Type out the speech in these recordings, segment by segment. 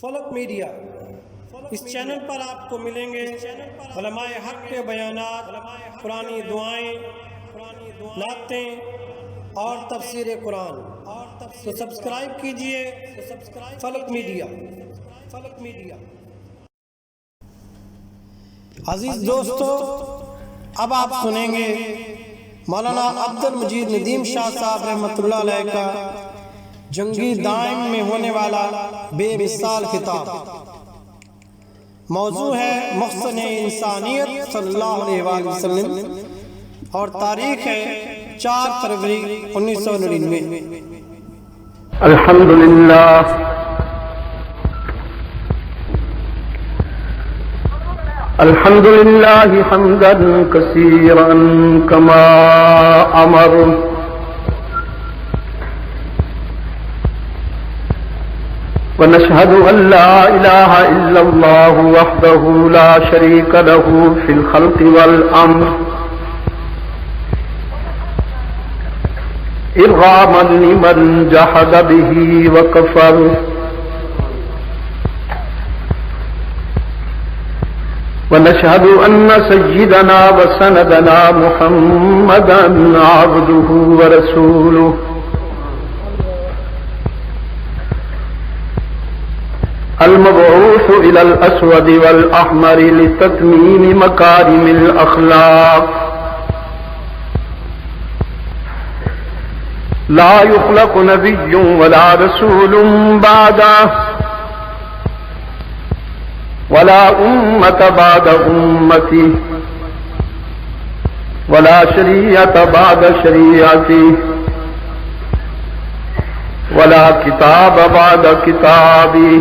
فلک media, اس channel پر آپ کو ملیں گے علماء حق کے بیانات، قرآنی دعائیں، نعتیں اور تفسیر قرآن۔ تو سبسکرائب کیجئے فلک میڈیا۔ عزیز دوستو، اب آپ سنیں گے مولانا عبد المجید ندیم شاہ صاحب رحمۃ اللہ علیہ کا جنگی دائم میں ہونے والا بے مثال خطاب۔ موضوع ہے محسن انسانیت صلی اللہ علیہ وآلہ وسلم، اور تاریخ ہے 4 فروری 1999۔ الحمد لله حمدا كثيرا كما أمر، ونشهد أن لا إله إلا الله وحده لا شريك له في الخلق والأمر، إرغاما لمن جحد به وكفر، ونشهد أن سيدنا وسندنا محمدا عبده ورسوله، المبعوث إلى الأسود والأحمر لتتميم مكارم الأخلاق، لا يخلق نبي ولا رسول بعده، ولا أمة بعد أمتي، ولا شريعة بعد شريعتي، ولا كتاب بعد كتابي،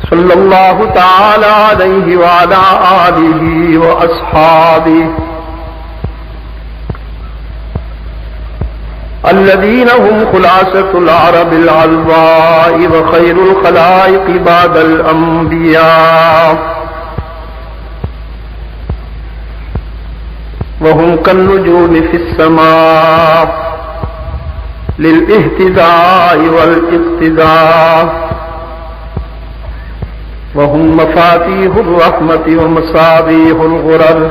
صلى الله تعالى عليه وعلى آله وأصحابه الذين هم خلاصة العرب العلواء وخير الخلائق بعد الأنبياء، وهم كالنجوم في السماء للاهتداء والاقتداء، وهم مفاتيح الرحمة ومصابيح الغرر۔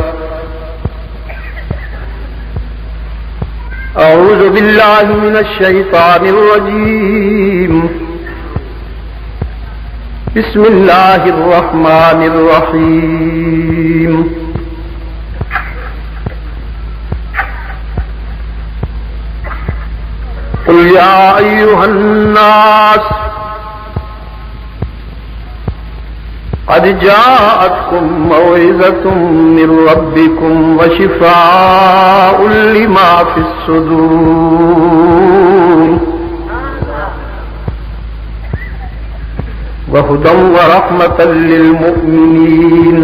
أعوذ بالله من الشيطان الرجيم، بسم الله الرحمن الرحيم، قل يا أيها الناس قد جاءتكم موعظة من ربكم وشفاء لما في الصدور وهدى ورحمة للمؤمنين،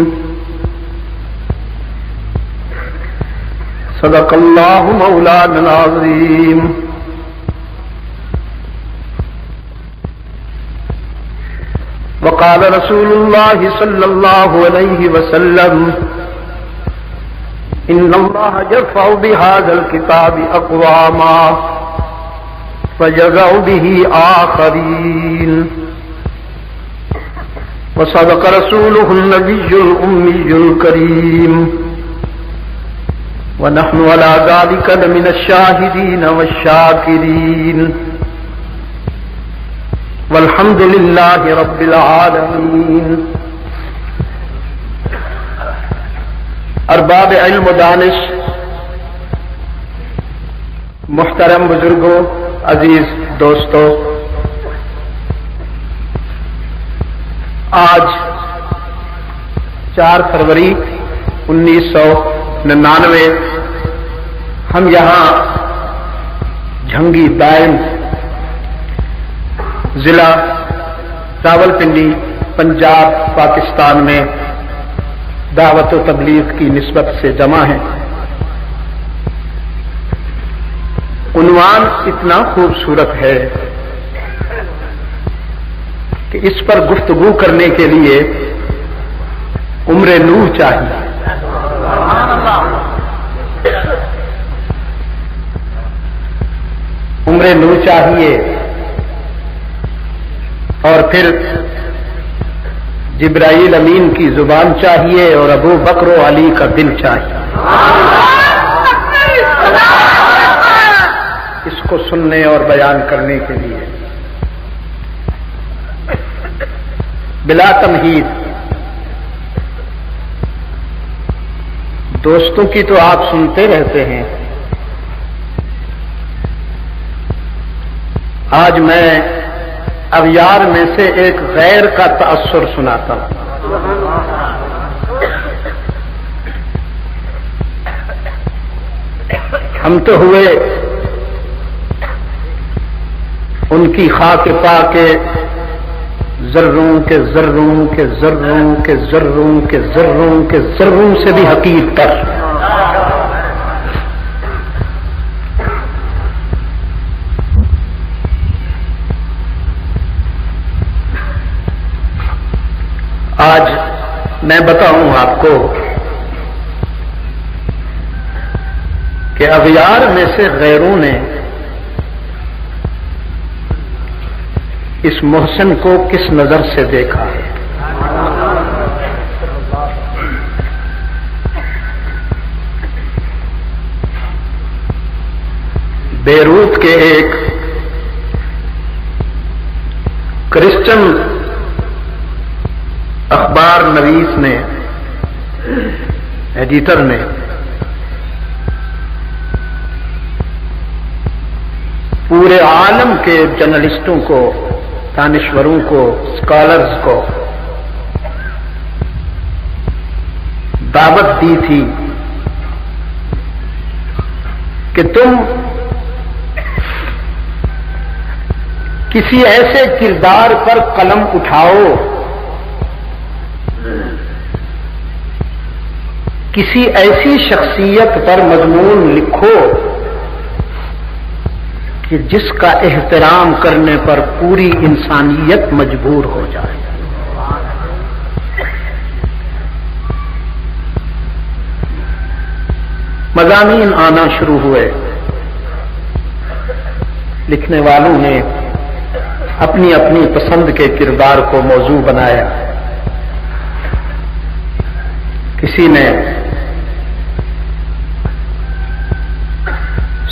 صدق الله مولانا العظيم۔ وقال رسول الله صلى الله عليه وسلم: إن الله يرفع بهذا الكتاب أقواما ويضع به آخرين، وصدق رسوله النبي الأمي الكريم، ونحن على ذلك لمن الشاهدين والشاكرين، والحمد للہ رب العالمین۔ ارباب علم و دانش، محترم بزرگوں، عزیز دوستو، آج 4 فروری 1999 ہم یہاں جھنگی دائم ضلع راولپنڈی پنجاب پاکستان میں دعوت و تبلیغ کی نسبت سے جمع ہیں۔ عنوان اتنا خوبصورت ہے کہ اس پر گفتگو کرنے کے لیے عمر نوح چاہیے۔ عمر نوح چاہیے اور پھر جبرائیل امین کی زبان چاہیے اور ابو بکر و علی کا دل چاہیے اس کو سننے اور بیان کرنے کے لیے. بلا تمہید دوستوں کی تو آپ سنتے رہتے ہیں. آج میں اغیار میں سے ایک غیر کا تأثر سناتا ہوں. ہم تو ہوئے ان کی خاک پا کے ذروں کے ذروں کے ذروں کے ذروں کے ذروں کے ذروں سے بھی حقیر تر. آج میں بتاؤں آپ کو کہ اغیار میں سے غیروں نے اس محسن کو کس نظر سے دیکھا ہے. بیروت کے ایک کرسچن اخبار نویس نے، ایڈیٹر نے پورے عالم کے جرنلسٹوں کو، دانشوروں کو، اسکالرز کو دعوت دی تھی کہ تم کسی ایسے کردار پر قلم اٹھاؤ، کسی ایسی شخصیت پر مضمون لکھو کہ جس کا احترام کرنے پر پوری انسانیت مجبور ہو جائے. مضامین آنا شروع ہوئے. لکھنے والوں نے اپنی اپنی پسند کے کردار کو موضوع بنایا. کسی نے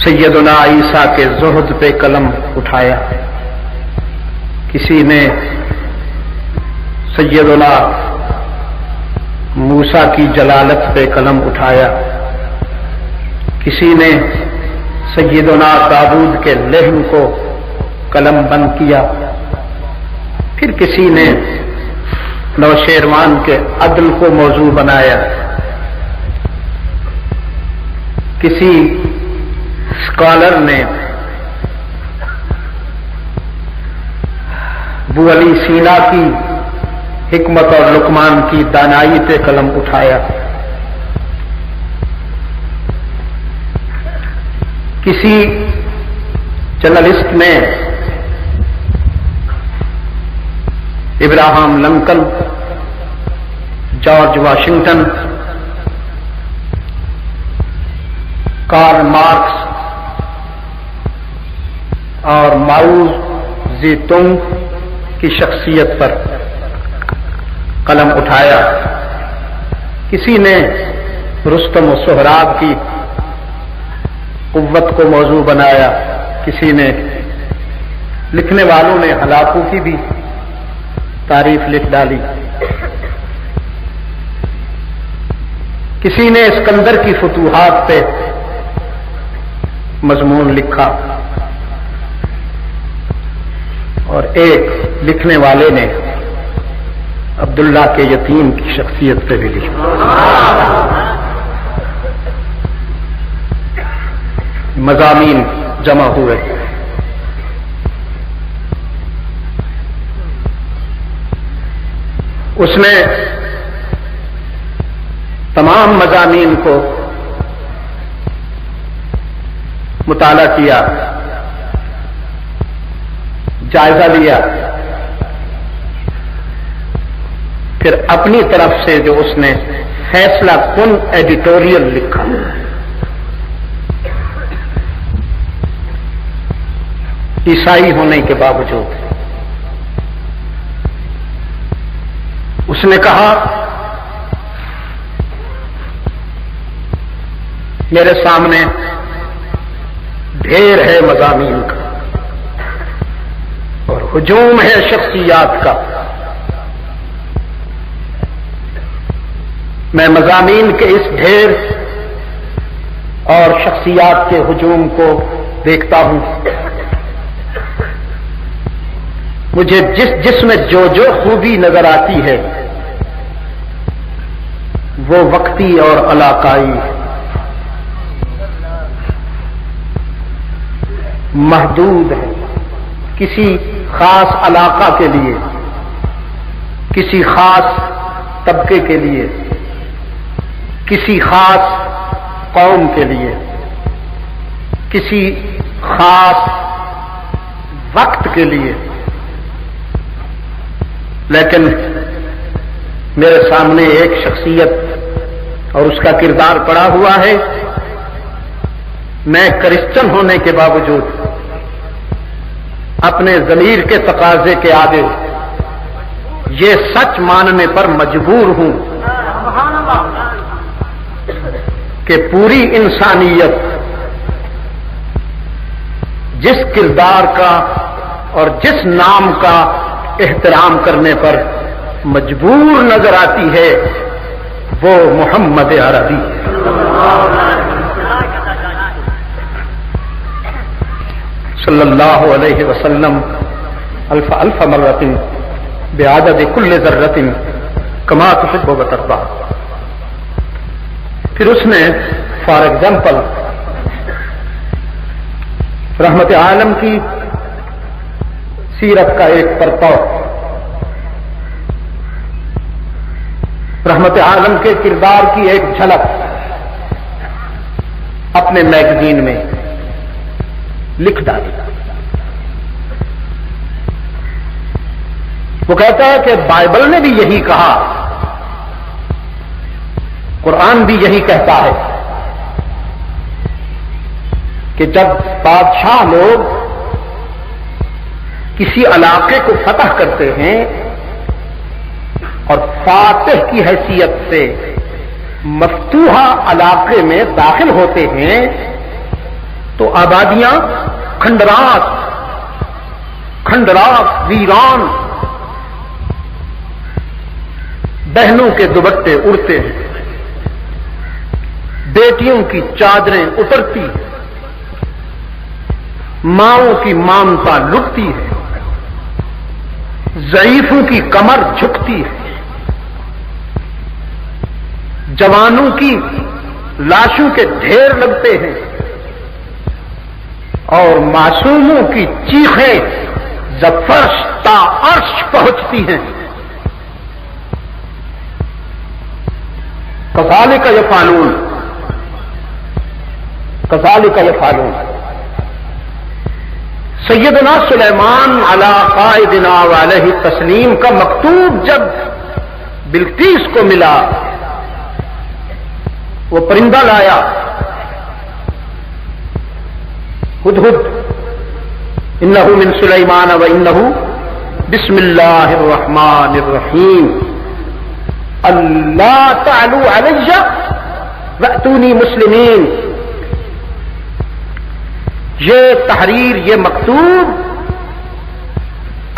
سیدنا عیسیٰ کے زہد پہ قلم اٹھایا، کسی نے سیدنا موسیٰ کی جلالت پہ قلم اٹھایا، کسی نے سیدنا داؤد کے لحن کو قلم بند کیا، پھر کسی نے نوشیروان کے عدل کو موضوع بنایا، کسی اسکالر نے ابو علی سینا کی حکمت اور لقمان کی دانائی پہ قلم اٹھایا، کسی جرنلسٹ نے Abraham Lincoln, George Washington, Karl Marx اور ماؤ زیتونگ کی شخصیت پر قلم اٹھایا، کسی نے رستم و سہراب کی قوت کو موضوع بنایا، کسی نے، لکھنے والوں نے ہلاکو کی بھی تعریف لکھ ڈالی، کسی نے اسکندر کی فتوحات پہ مضمون لکھا، اور ایک لکھنے والے نے عبداللہ کے یتیم کی شخصیت پہ بھی لکھا. مضامین جمع ہوئے. اس نے تمام مضامین کو مطالعہ کیا، جائزہ لیا، پھر اپنی طرف سے جو اس نے فیصلہ کن ایڈیٹوریل لکھا. عیسائی ہونے کے باوجود اس نے کہا میرے سامنے ڈھیر ہے مضامین کا اور ہجوم ہے شخصیات کا، میں مضامین کے اس ڈھیر اور شخصیات کے ہجوم کو دیکھتا ہوں، مجھے جس میں جو خوبی نظر آتی ہے وہ وقتی اور علاقائی محدود ہے، کسی خاص علاقہ کے لیے، کسی خاص طبقے کے لیے، کسی خاص قوم کے لیے، کسی خاص وقت کے لیے، لیکن میرے سامنے ایک شخصیت اور اس کا کردار پڑا ہوا ہے، میں کرسچن ہونے کے باوجود اپنے ضمیر کے تقاضے کے آگے یہ سچ ماننے پر مجبور ہوں کہ پوری انسانیت جس کردار کا اور جس نام کا احترام کرنے پر مجبور نظر آتی ہے وہ محمد عربی صلی اللہ علیہ وسلم الف مرۃ بعدد کل ذرۃ کما تحب وترضى. پھر اس نے فار ایگزامپل رحمت عالم کی سیرت کا ایک پرتو، رحمت عالم کے کردار کی ایک جھلک اپنے میگزین میں لکھ ڈالی. وہ کہتا ہے کہ بائبل نے بھی یہی کہا، قرآن بھی یہی کہتا ہے کہ جب بادشاہ لوگ کسی علاقے کو فتح کرتے ہیں اور فاتح کی حیثیت سے مفتوحہ علاقے میں داخل ہوتے ہیں تو آبادیاں کھنڈرات ویران، بہنوں کے دوپٹے اڑتے ہیں، بیٹیوں کی چادریں اترتی، ماؤں کی مامتا لٹتی ہے، ضعیفوں کی کمر جھکتی ہے، جوانوں کی لاشوں کے ڈھیر لگتے ہیں اور معصوموں کی چیخیں زفرش تا عرش پہنچتی ہیں. کذالک یفعلون سیدنا سلیمان علی قائدنا علیہ التسلیم کا مکتوب جب بلقیس کو ملا، وہ پرندہ لایا، ہدہد، انہ من سلیمان و انہ بسم اللہ الرحمن الرحیم اللہ تعلوا علی واتونی مسلمین. یہ تحریر، یہ مکتوب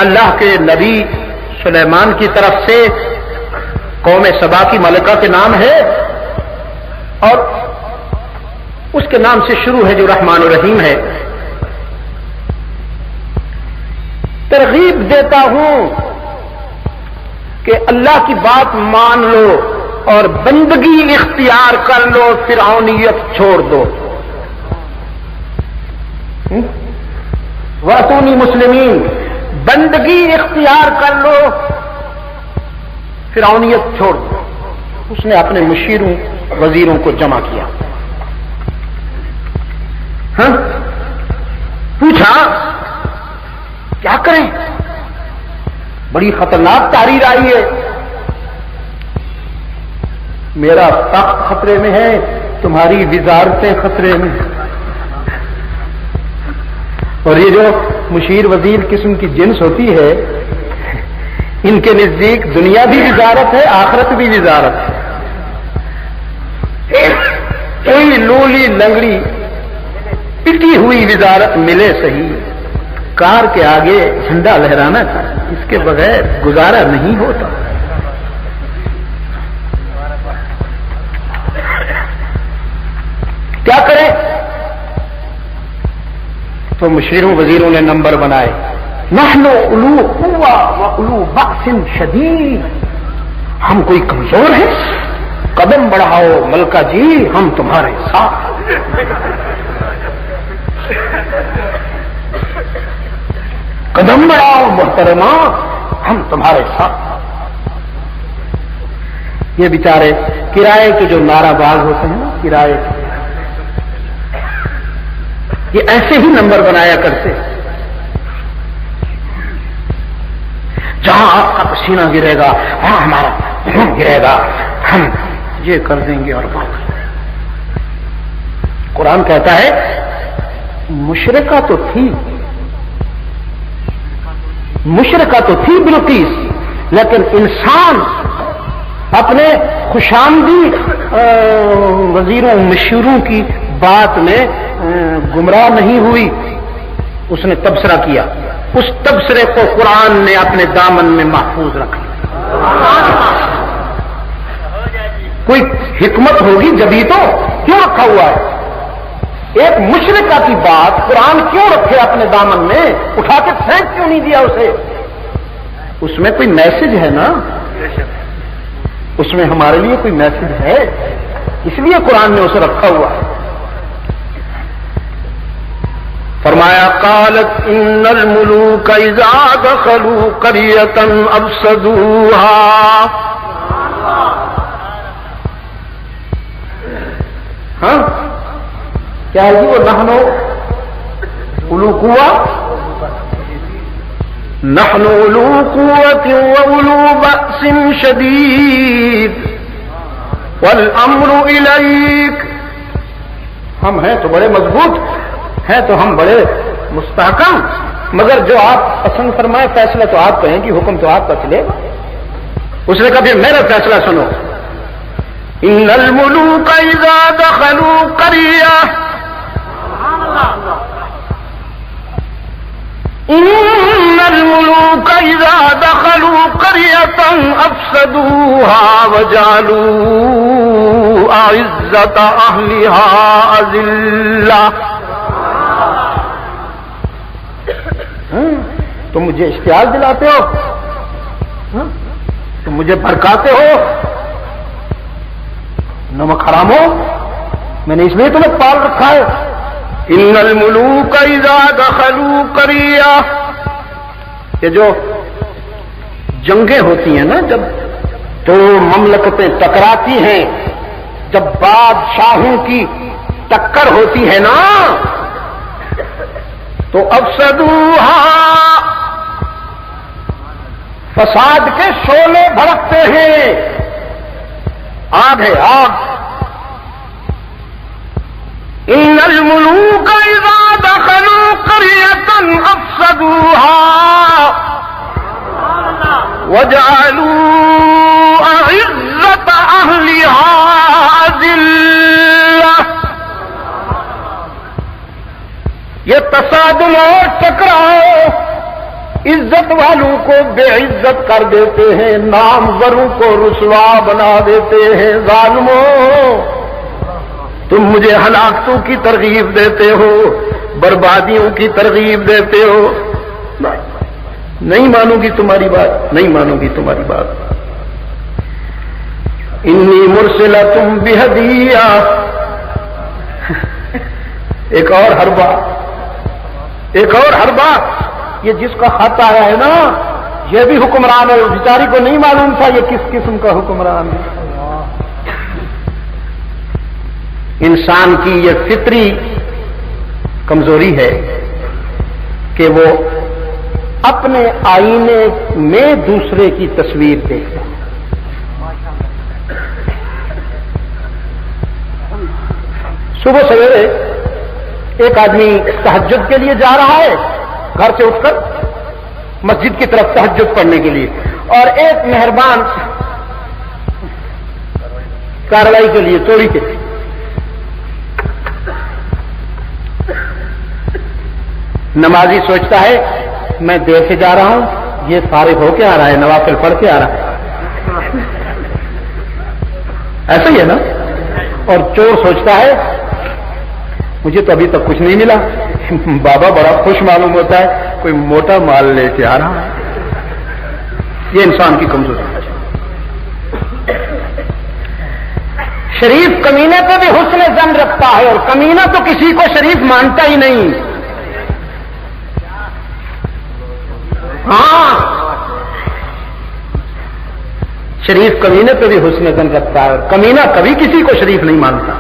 اللہ کے نبی سلیمان کی طرف سے قوم سبا کی ملکہ کے نام ہے اور اس کے نام سے شروع ہے جو رحمان الرحیم ہے. ترغیب دیتا ہوں کہ اللہ کی بات مان لو اور بندگی اختیار کر لو، فرعونیت چھوڑ دو. واتونی مسلمین، بندگی اختیار کر لو، فرعونیت چھوڑ دو. اس نے اپنے مشیروں وزیروں کو جمع کیا، پوچھا کیا کریں، بڑی خطرناک تحریر آئی ہے، میرا تخت خطرے میں ہے، تمہاری وزارتیں خطرے میں. اور یہ جو مشیر وزیر قسم کی جنس ہوتی ہے، ان کے نزدیک دنیا بھی وزارت ہے، آخرت بھی وزارت ہے. کوئی لولی لنگڑی پٹی ہوئی وزارت ملے صحیح، کار کے آگے جھنڈا لہرانا تھا، اس کے بغیر گزارا نہیں ہوتا. کیا کریں؟ تو مشیروں وزیروں نے نمبر بنائے. نحن اولو قوہ و اولو بأس شدید، ہم کوئی کمزور ہیں، قدم بڑھاؤ ملکہ جی، ہم تمہارے ساتھ. قدم بڑھاؤ محترمہ، ہم تمہارے ساتھ. یہ بیچارے کرائے کے جو نعرہ باز ہوتے ہیں نا، کرائے یہ ایسے ہی نمبر بنایا کرتے. جہاں آپ کا پسینہ گرے گا وہاں ہمارا خون گرے گا، ہم یہ کر دیں گے اور وہ کر دیں گے. قرآن کہتا ہے مشرکہ تو تھی بلقیس، لیکن انسان اپنے خوشامدی وزیروں مشیروں کی بات میں گمراہ نہیں ہوئی. اس نے تبصرہ کیا، اس تبصرے کو قرآن نے اپنے دامن میں محفوظ رکھا. کوئی حکمت ہوگی جبھی تو، کیوں رکھا ہوا ہے؟ ایک مشرکہ کی بات قرآن کیوں رکھے اپنے دامن میں؟ اٹھا کے پھینک کیوں نہیں دیا اسے؟ اس میں کوئی میسج ہے نا، اس میں ہمارے لیے کوئی میسج ہے، اس لیے قرآن نے اسے رکھا ہوا ہے. فرمایا قالت ان الملوک اذا دخلوا قریۃ افسدوها. ہاں کیا ہے جی وہ نحن اولو قوہ، نحن اولو قوة واولو بأس شدید والامر الیک. ہم ہیں تو بڑے مضبوط ہیں، تو ہم بڑے مستحکم، مگر جو آپ پسند فرمائے فیصلہ تو آپ کہیں کہ حکم تو آپ کا چلے گا. اس نے کہا پھر میرا فیصلہ سنو. ان الملوک اذا دخلوا قریہ، ان الملوک اذا دخلوا قریۃ افسدوها وجعلوا اعزۃ اہلها اذلہ. تم مجھے اشتعال دلاتے ہو، تم مجھے بھڑکاتے ہو، نمک حرام ہو، میں نے اس لیے تمہیں پال رکھا ہے. ان الملوک اذا دخلوا قریہ، یہ جو جنگیں ہوتی ہیں نا، جب دو مملکتیں ٹکراتی ہیں، جب بادشاہوں کی ٹکر ہوتی ہے نا، تو افسدوها، فساد کے شعلے بھڑکتے ہیں. آگ ہے آگ. ان الملوک اذا دخلوا قریۃ افسدوها وجعلوا اعزۃ اہلها اذلہ. یہ تصادم اور ٹکراؤ عزت والوں کو بے عزت کر دیتے ہیں، ناموروں کو رسوا بنا دیتے ہیں. ظالموں، تم مجھے ہلاکتوں کی ترغیب دیتے ہو، بربادیوں کی ترغیب دیتے ہو. نہیں مانوں گی تمہاری بات، نہیں مانوں گی تمہاری بات. انی مرسلۃ بہدیہ. ایک اور حربہ، ایک اور حربہ. یہ جس کا خط آیا ہے نا، یہ بھی حکمران ہے. بیچاری کو نہیں معلوم تھا یہ کس قسم کا حکمران ہے. انسان کی یہ فطری کمزوری ہے کہ وہ اپنے آئینے میں دوسرے کی تصویر دیکھتا ہے. صبح سویرے ایک آدمی تہجد کے لیے جا رہا ہے، گھر سے اٹھ کر مسجد کی طرف تہجد پڑھنے کے لیے، اور ایک مہربان کارروائی کے لیے چوری کے نمازی سوچتا ہے میں دیر سے جا رہا ہوں، یہ فارغ ہو کے آ رہا ہے، نوافل پڑھ کے آ رہا ہے، ایسا ہی ہے نا؟ اور چور سوچتا ہے مجھے تو ابھی تک کچھ نہیں ملا، بابا بڑا خوش معلوم ہوتا ہے، کوئی موٹا مال لے کے آ رہا ہے۔ یہ انسان کی کمزوری ہے۔ شریف کمینے پہ بھی حسن ظن رکھتا ہے، اور کمینہ تو کسی کو شریف مانتا ہی نہیں۔ ہاں، شریف کمینے پہ بھی حسن ظن رکھتا ہے، اور کمینہ کبھی کسی کو شریف نہیں مانتا۔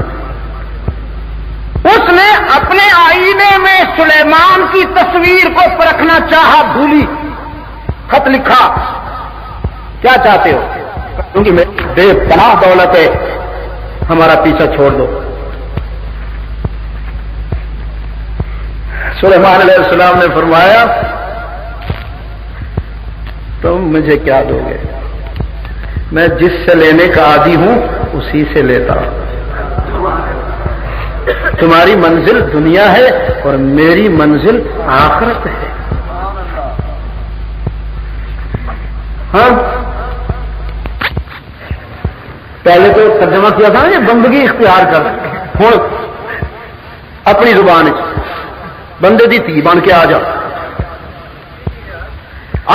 اس نے اپنے آئینے میں سلیمان کی تصویر کو پرکھنا چاہا، بھولی، خط لکھا کیا چاہتے ہو؟ کیونکہ میری بے پناہ دولت ہے، ہمارا پیچھا چھوڑ دو۔ سلیمان علیہ السلام نے فرمایا تم مجھے کیا دو گے؟ میں جس سے لینے کا عادی ہوں اسی سے لیتا ہوں۔ تمہاری منزل دنیا ہے اور میری منزل آخرت ہے۔ ہاں، پہلے تو ترجمہ کیا تھا نا یہ بندگی اختیار کر، ہوں اپنی زبان بندے دی تھی بن کے آ جا،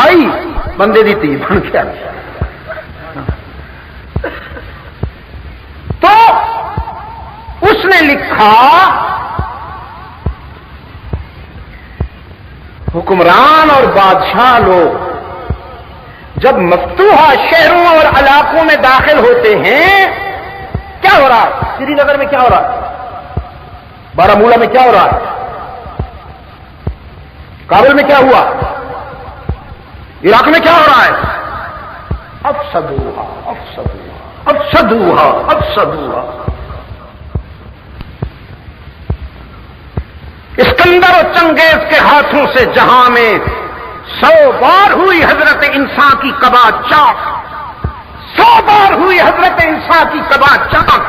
آئی بندے دی تھی بن کے آ جا۔ تو اس نے لکھا حکمران اور بادشاہ لوگ جب مفتوحہ شہروں اور علاقوں میں داخل ہوتے ہیں، کیا ہو رہا ہے؟ سری نگر میں کیا ہو رہا ہے؟ بارامولہ میں کیا ہو رہا ہے؟ کابل میں کیا ہوا؟ عراق میں کیا ہو رہا ہے؟ افسدوہا افسدوہا افسدوہا افسدوہا۔ اسکندر و چنگیز کے ہاتھوں سے جہاں میں 100 بار ہوئی حضرت انسان کی کبا چاک، 100 بار ہوئی حضرت انسان کی کبا چاک،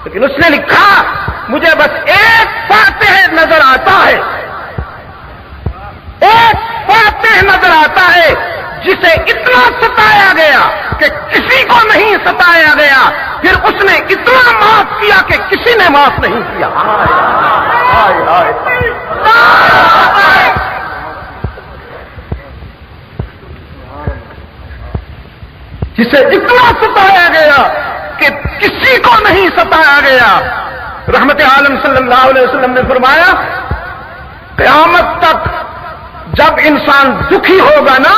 لیکن اس نے لکھا مجھے بس ایک فاتح نظر آتا ہے، ایک فاتح نظر آتا ہے جسے اتنا ستایا گیا کہ کسی کو نہیں ستایا گیا، پھر اس نے اتنا معاف کیا کہ کسی نے معاف نہیں کیا۔ جسے اتنا ستایا گیا کہ کسی کو نہیں ستایا گیا۔ رحمت عالم صلی اللہ علیہ وسلم نے فرمایا قیامت تک جب انسان دکھی ہوگا نا،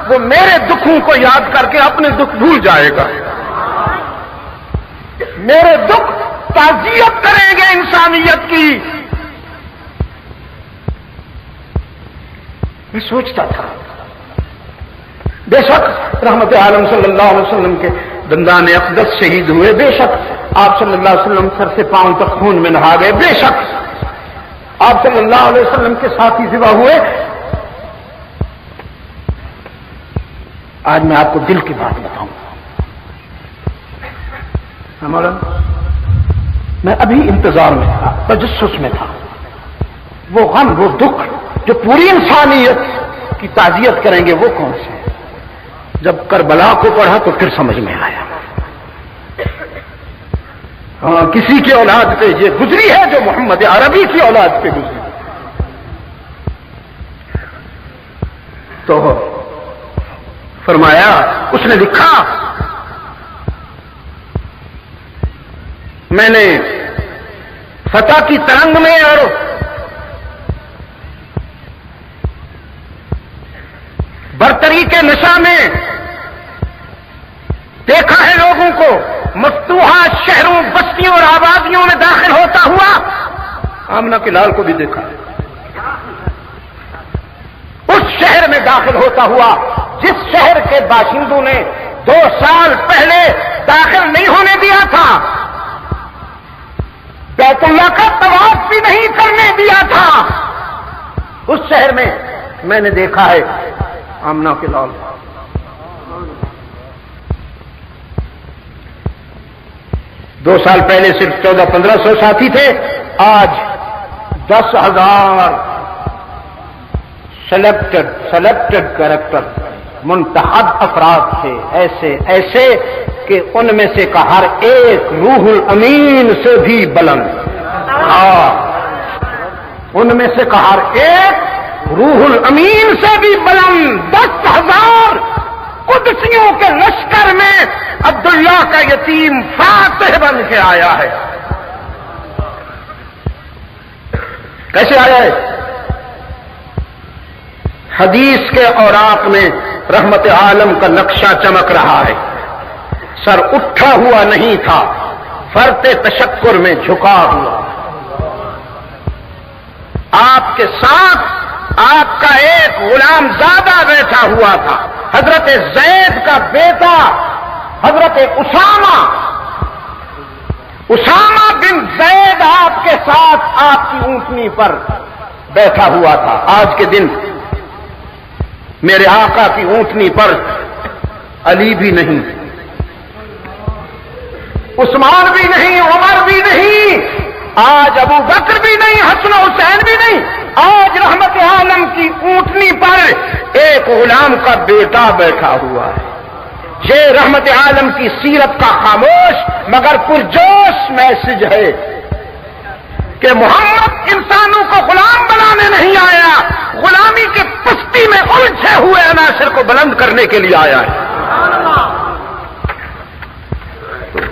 وہ میرے دکھوں کو یاد کر کے اپنے دکھ بھول جائے گا، میرے دکھ تعزیت کریں گے انسانیت کی۔ میں سوچتا تھا بے شک رحمت عالم صلی اللہ علیہ وسلم کے دندان اقدس شہید ہوئے، بے شک آپ صلی اللہ علیہ وسلم سر سے پاؤں تک خون میں نہا گئے، بے شک آپ صلی اللہ علیہ وسلم کے ساتھی ذبح ہوئے۔ آج میں آپ کو دل کی بات بتاؤں، مولانا میں ابھی انتظار میں تھا، تجسس میں تھا، وہ غم وہ دکھ جو پوری انسانیت کی تعزیت کریں گے وہ کون سے؟ جب کربلا کو پڑھا تو پھر سمجھ میں آیا، ہاں کسی کی اولاد پہ یہ گزری ہے جو محمد عربی کی اولاد پہ گزری۔ تو فرمایا اس نے لکھا میں نے فتح کی ترنگ میں اور برتری کے نشہ میں دیکھا ہے لوگوں کو مفتوحہ شہروں بستیوں اور آبادیوں میں داخل ہوتا ہوا، آمنہ کے لال کو بھی دیکھا ہے اس شہر میں داخل ہوتا ہوا جس شہر کے باشندوں نے 2 سال پہلے داخل نہیں ہونے دیا تھا، بیت اللہ کا طواف بھی نہیں کرنے دیا تھا۔ اس شہر میں نے دیکھا ہے آمنہ کے لال، 2 سال پہلے صرف 1400-1500 ساتھی تھے، آج 10,000 سلیکٹڈ کریکٹر، منتخب افراد تھے، ایسے کہ ان میں سے کا ہر ایک روح الامین سے بھی بلند، ان میں سے کا ہر ایک روح الامین سے بھی بلند 10,000 قدسیوں کے لشکر میں عبداللہ کا یتیم فاتح بن کے آیا ہے۔ کیسے آیا ہے؟ حدیث کے اوراق میں رحمت عالم کا نقشہ چمک رہا ہے، سر اٹھا ہوا نہیں تھا، فرط تشکر میں جھکا ہوا۔ آپ کے ساتھ آپ کا ایک غلام زادہ بیٹھا ہوا تھا، حضرت زید کا بیٹا حضرت اسامہ بن زید آپ کے ساتھ آپ کی اونٹنی پر بیٹھا ہوا تھا۔ آج کے دن میرے آقا کی اونٹنی پر علی بھی نہیں، عثمان بھی نہیں، عمر بھی نہیں، آج ابو بکر بھی نہیں، حسن و حسین بھی نہیں، آج رحمت عالم کی اونٹنی پر ایک غلام کا بیٹا بیٹھا ہوا ہے۔ یہ رحمت عالم کی سیرت کا خاموش مگر پرجوش میسج ہے کہ محمد انسانوں کو غلام بنانے نہیں آیا، غلامی کے پستی میں الجھے ہوئے عناصر کو بلند کرنے کے لیے آیا ہے۔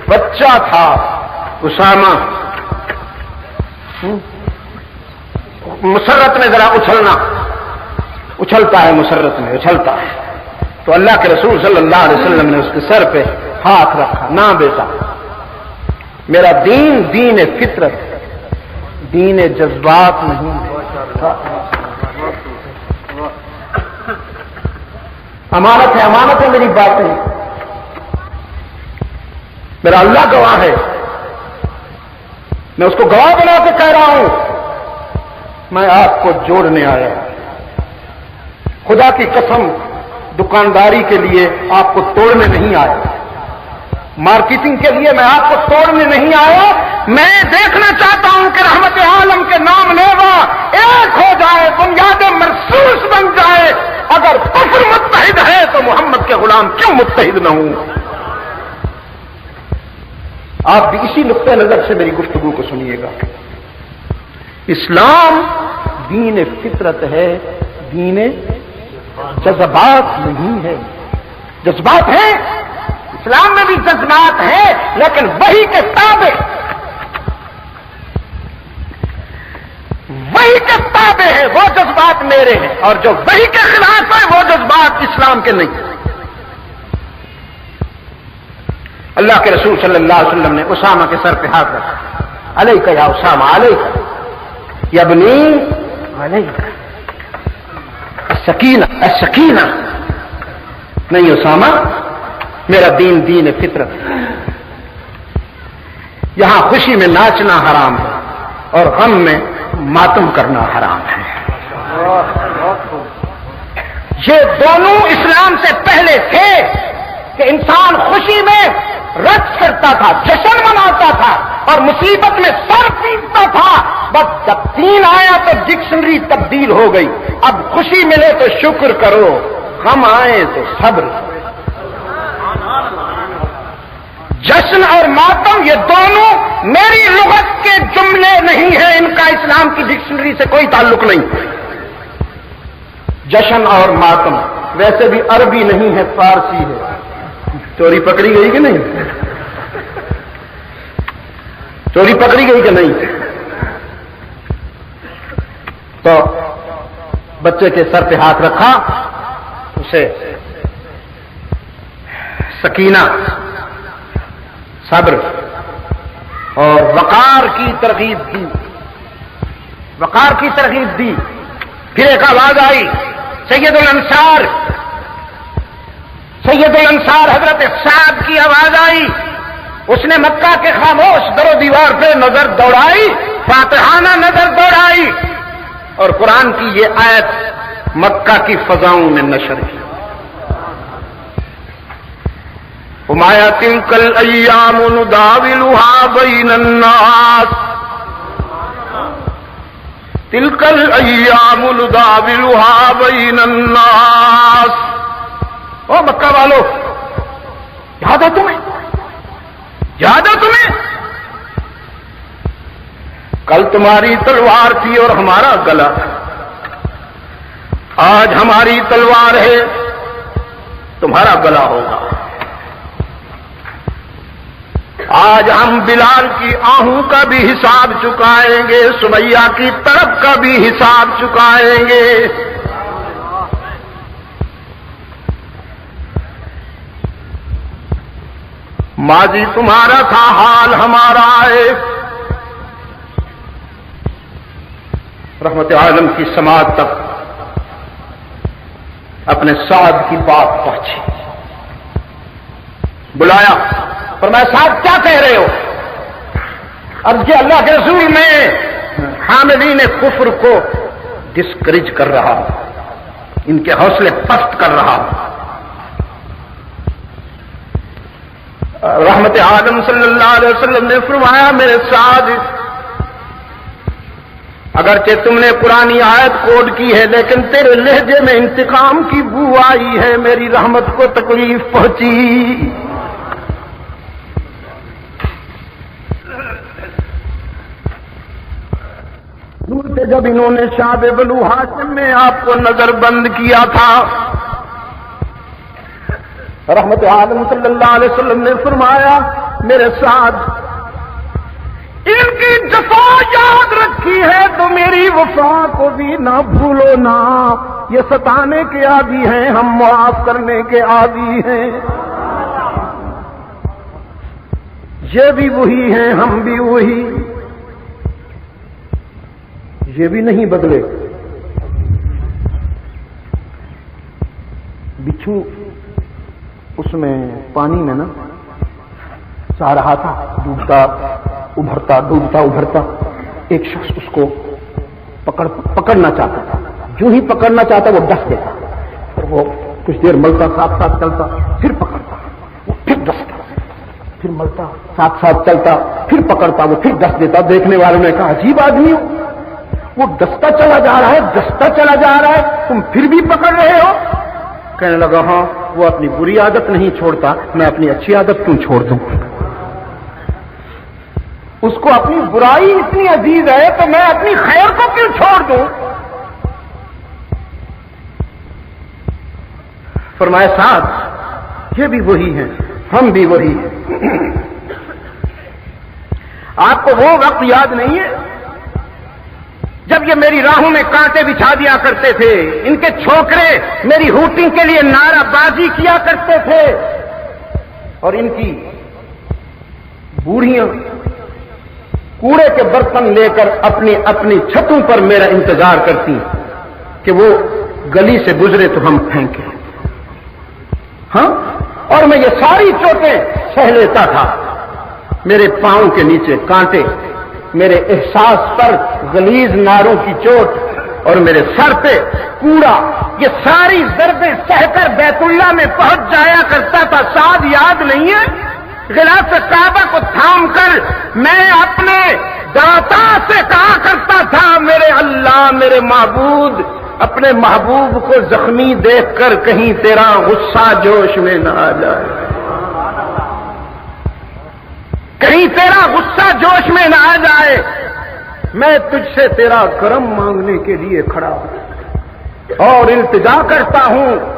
بچہ تھا اسامہ، مسرت میں ذرا اچھلتا ہے، مسرت میں اچھلتا ہے، تو اللہ کے رسول صلی اللہ علیہ وسلم نے اس کے سر پہ ہاتھ رکھا، نہ بیٹا، میرا دین دین فطرت، دین جذبات نہیں، امانت ہے میری باتیں، میرا اللہ گواہ ہے، میں اس کو گواہ بنا کے کہہ رہا ہوں، میں آپ کو جوڑنے آیا، خدا کی قسم دکانداری کے لیے آپ کو توڑنے نہیں آیا، مارکیٹنگ کے لیے میں آپ کو توڑنے نہیں آیا، میں دیکھنا چاہتا ہوں کہ رحمت عالم کے نام لیوا ایک ہو جائے، بنیاد مرصوص بن جائے۔ اگر کفر متحد ہے تو محمد کے غلام کیوں متحد نہ ہوں؟ آپ بھی اسی نقطۂ نظر سے میری گفتگو کو سنیے گا۔ اسلام دین فطرت ہے، دین جذبات نہیں ہے۔ جذبات ہیں، اسلام میں بھی جذبات ہیں، لیکن وحی کے تابع ہیں، وہ جذبات میرے ہیں، اور جو وحی کے خلاف ہے وہ جذبات اسلام کے نہیں۔ اللہ کے رسول صلی اللہ علیہ وسلم نے اسامہ کے سر پہ ہاتھ رکھا، علیک یا اسامہ، علیک یا ابنی، علیک السکینہ، السکینہ، نہیں اسامہ، میرا دین دین فطرت، یہاں خوشی میں ناچنا حرام ہے اور غم میں ماتم کرنا حرام ہے۔ یہ دونوں اسلام سے پہلے تھے کہ انسان خوشی میں رقص کرتا تھا، جشن مناتا تھا اور مصیبت میں سر پیٹتا تھا، بس جب دین آیا تو ڈکشنری تبدیل ہو گئی۔ اب خوشی ملے تو شکر کرو، غم آئے تو صبر۔ جشن اور ماتم یہ دونوں میری لغت کے جملے نہیں ہیں، ان کا اسلام کی ڈکشنری سے کوئی تعلق نہیں۔ جشن اور ماتم ویسے بھی عربی نہیں ہے، فارسی ہے۔ چوری پکڑی گئی کہ نہیں؟ چوری پکڑی گئی کہ نہیں؟ تو بچے کے سر پہ ہاتھ رکھا، اسے سکینہ، صبر اور وقار کی ترغیب دی، وقار کی ترغیب دی۔ پھر ایک آواز آئی، سید الانصار، سید الانصار حضرت سعد کی آواز آئی، اس نے مکہ کے خاموش در و دیوار پہ نظر دوڑائی، فاتحانہ نظر دوڑائی اور قرآن کی یہ آیت مکہ کی فضاؤں میں نشر کی۔ وما تلك الأيام نداولها بين الناس تلك الأيام نداولها بين الناس. او مکہ والو، یاد ہے تمہیں؟ یاد ہے تمہیں؟ کل تمہاری تلوار تھی اور ہمارا گلا تھا، آج ہماری تلوار ہے، تمہارا گلا ہوگا. آج ہم بلال کی آہوں کا بھی حساب چکائیں گے، سمیہ کی طرف کا بھی حساب چکائیں گے. ماضی تمہارا تھا، حال ہمارا ہے. رحمت عالم کی سماعت تک اپنے سعد کی بات پہنچی. بلایا، فرمایا صاحب کیا کہہ رہے ہو؟ عرض کیا اللہ کے رسول، میں حاملین کفر کو ڈسکریج کر رہا ہوں، ان کے حوصلے پست کر رہا ہوں. رحمت عالم صلی اللہ علیہ وسلم نے فرمایا میرے ساتھ، اگرچہ تم نے پرانی آیت کوڈ کی ہے لیکن تیرے لہجے میں انتقام کی بو آئی ہے، میری رحمت کو تکلیف پہنچی. جب انہوں نے شعب بنو ہاشم میں آپ کو نظر بند کیا تھا، رحمت عالم صلی اللہ علیہ وسلم نے فرمایا میرے ساتھ ان کی جفا یاد رکھی ہے تو میری وفا کو بھی نہ بھولو نا. یہ ستانے کے عادی ہیں، ہم معاف کرنے کے عادی ہیں. یہ بھی وہی ہیں، ہم بھی وہی. یہ بھی نہیں بدلے. بچھو اس میں پانی میں نا چاہ رہا تھا، ڈوبتا ابھرتا ڈوبتا ابھرتا. ایک شخص اس کو پکڑنا چاہتا تھا، جو ہی پکڑنا چاہتا وہ ڈس دیتا، اور وہ کچھ دیر ملتا، ساتھ ساتھ چلتا، پھر پکڑتا، وہ پھر ڈستا، پھر ملتا، ساتھ ساتھ چلتا، پھر پکڑتا، وہ پھر ڈس دیتا. دیکھنے والوں نے کہا عجیب آدمی ہو، وہ ڈستا چلا جا رہا ہے، ڈستا چلا جا رہا ہے، تم پھر بھی پکڑ رہے ہو. کہنے لگا ہاں، وہ اپنی بری عادت نہیں چھوڑتا، میں اپنی اچھی عادت کیوں چھوڑ دوں؟ اس کو اپنی برائی اتنی عزیز ہے تو میں اپنی خیر کو کیوں چھوڑ دوں؟ فرمایا ساتھ یہ بھی وہی ہیں، ہم بھی وہی ہیں. آپ کو وہ وقت یاد نہیں ہے جب یہ میری راہوں میں کانٹے بچھا دیا کرتے تھے، ان کے چھوکرے میری ہوٹنگ کے لیے نعرہ بازی کیا کرتے تھے، اور ان کی بوڑھیاں کوڑے کے برتن لے کر اپنی اپنی چھتوں پر میرا انتظار کرتی کہ وہ گلی سے گزرے تو ہم پھینکیں. ہاں، اور میں یہ ساری چوٹیں سہ لیتا تھا. میرے پاؤں کے نیچے کانٹے، میرے احساس پر غلیظ ناروں کی چوٹ، اور میرے سر پہ کوڑا، یہ ساری ضربیں سہ کر بیت اللہ میں پہنچ جایا کرتا تھا. ساتھ یاد نہیں ہے؟ غلاف کعبہ کو تھام کر میں اپنے داتا سے کہا کرتا تھا میرے اللہ، میرے معبود، اپنے محبوب کو زخمی دیکھ کر کہیں تیرا غصہ جوش میں نہ آ جائے، کہیں تیرا غصہ جوش میں نہ آ جائے. میں تجھ سے تیرا کرم مانگنے کے لیے کھڑا ہوں اور التجا کرتا ہوں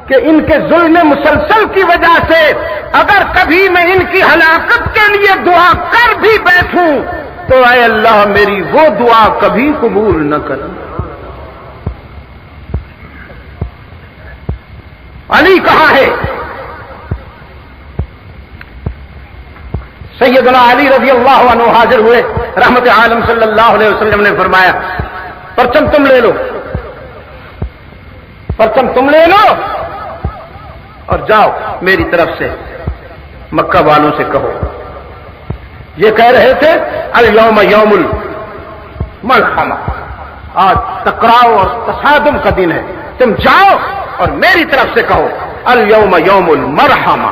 کہ ان کے ظلم مسلسل کی وجہ سے اگر کبھی میں ان کی ہلاکت کے لیے دعا کر بھی بیٹھوں تو اے اللہ میری وہ دعا کبھی قبول نہ کر. علی کہاں ہے؟ سیدنا علی رضی اللہ عنہ حاضر ہوئے. رحمت عالم صلی اللہ علیہ وسلم نے فرمایا پرچم تم لے لو، پرچم تم لے لو اور جاؤ میری طرف سے مکہ والوں سے کہو. یہ کہہ رہے تھے الیوم یوم الملحمہ، آج ٹکراؤ اور تصادم کا دن ہے، تم جاؤ اور میری طرف سے کہو الیوم یوم المرحمہ،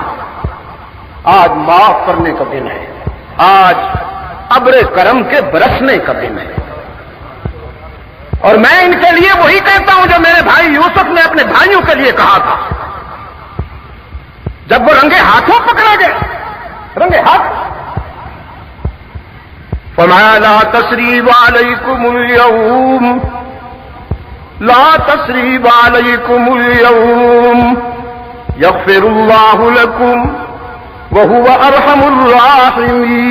آج معاف کرنے کا دن ہے، آج ابر کرم کے برسنے کا دن ہے. اور میں ان کے لیے وہی کہتا ہوں جو میرے بھائی یوسف نے اپنے بھائیوں کے لیے کہا تھا جب وہ رنگے ہاتھوں پکڑے گئے، رنگے ہاتھ. فَمَا لَا تَثْرِيبَ عَلَيْكُمُ الْيَوْمَ لَا تَثْرِيبَ عَلَيْكُمُ الْيَوْمَ يَغْفِرُ اللَّهُ لَكُمْ وَهُوَ أَرْحَمُ الرَّاحِمِينَ.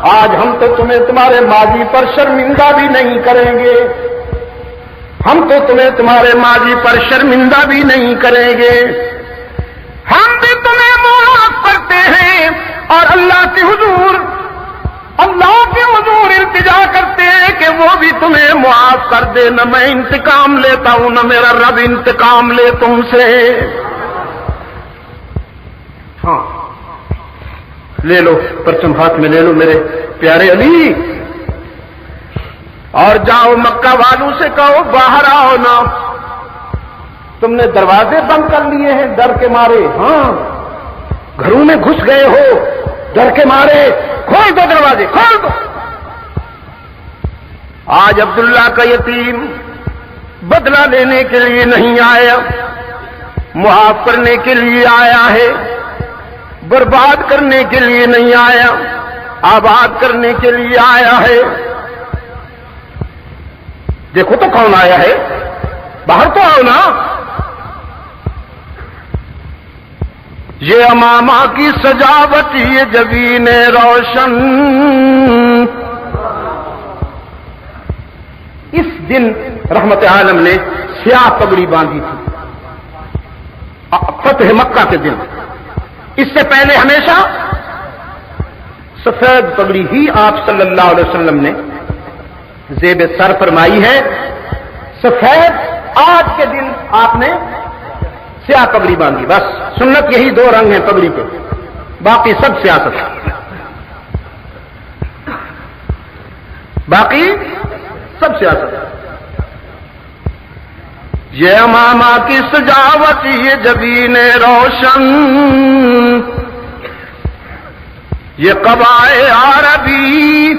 آج ہم تو تمہیں تمہارے ماضی پر شرمندہ بھی نہیں کریں گے، ہم تو تمہیں تمہارے ماضی پر شرمندہ بھی نہیں کریں گے، ہم بھی تمہیں معاف کرتے ہیں. اور اللہ کے حضور التجا کرتے ہیں کہ وہ بھی تمہیں معاف کر دے. نہ میں انتقام لیتا ہوں، نہ میرا رب انتقام لے تم سے. ہاں لے لو پرچم ہاتھ میں، لے لو میرے پیارے علی، اور جاؤ مکہ والوں سے کہو باہر آؤ نا. تم نے دروازے بند کر لیے ہیں ڈر کے مارے، ہاں گھروں میں گھس گئے ہو ڈر کے مارے، کھول دو دروازے، کھول دو. آج عبداللہ کا یتیم بدلہ لینے کے لیے نہیں آیا، معاف کرنے کے لیے آیا ہے، برباد کرنے کے لیے نہیں آیا، آباد کرنے کے لیے آیا ہے. دیکھو تو کون آیا ہے، باہر تو آؤ نا. یہ امامہ کی سجاوٹ، یہ جبین روشن. اس دن رحمت عالم نے سیاہ پگڑی باندھی تھی فتح مکہ کے دن. اس سے پہلے ہمیشہ سفید پگڑی ہی آپ صلی اللہ علیہ وسلم نے زیب سر فرمائی ہے. سفید، آج کے دن آپ نے سیاہ پگڑی باندھی. بس سنت یہی دو رنگ ہیں پگڑی کے، باقی سب سیاست، باقی سب سیاست. یہ امامہ کی سجاوٹ، یہ جبین روشن، یہ قبائے عربی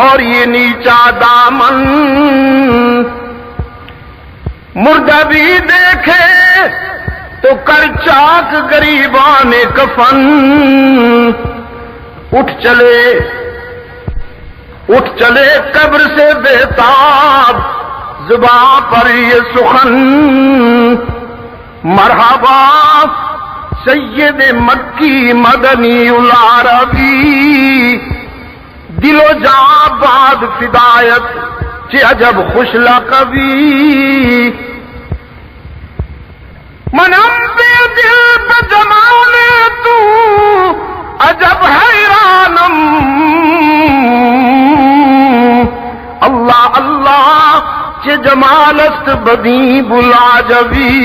اور یہ نیچا دامن. مردہ بھی دیکھے تو کر چاک غریبان کفن. اٹھ چلے قبر سے بےتاب، زباں پر یہ سخن. مرحبا سید مکی مدنی العربی، دل و جاں باد فدایت چه عجب خوش لقبی. منم بے دل پہ جمال تو عجب حیرانم. اللہ اللہ چه جمال است بدی بلا جبی.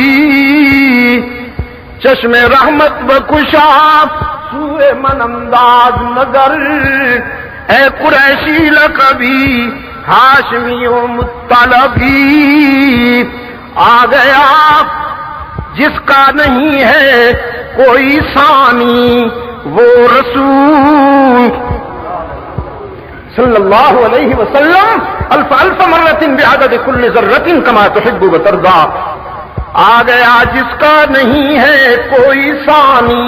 چشم رحمت بکشا سوئے من انداز نظر، اے قریشی لقبی ہاشمی و مطلبی. آ گیا جس کا نہیں ہے کوئی ثانی، وہ رسول صلی اللہ علیہ وسلم. الف الف مرۃ بعدد کل ذرۃ کما تحب وترضى. آ گیا جس کا نہیں ہے کوئی ثانی،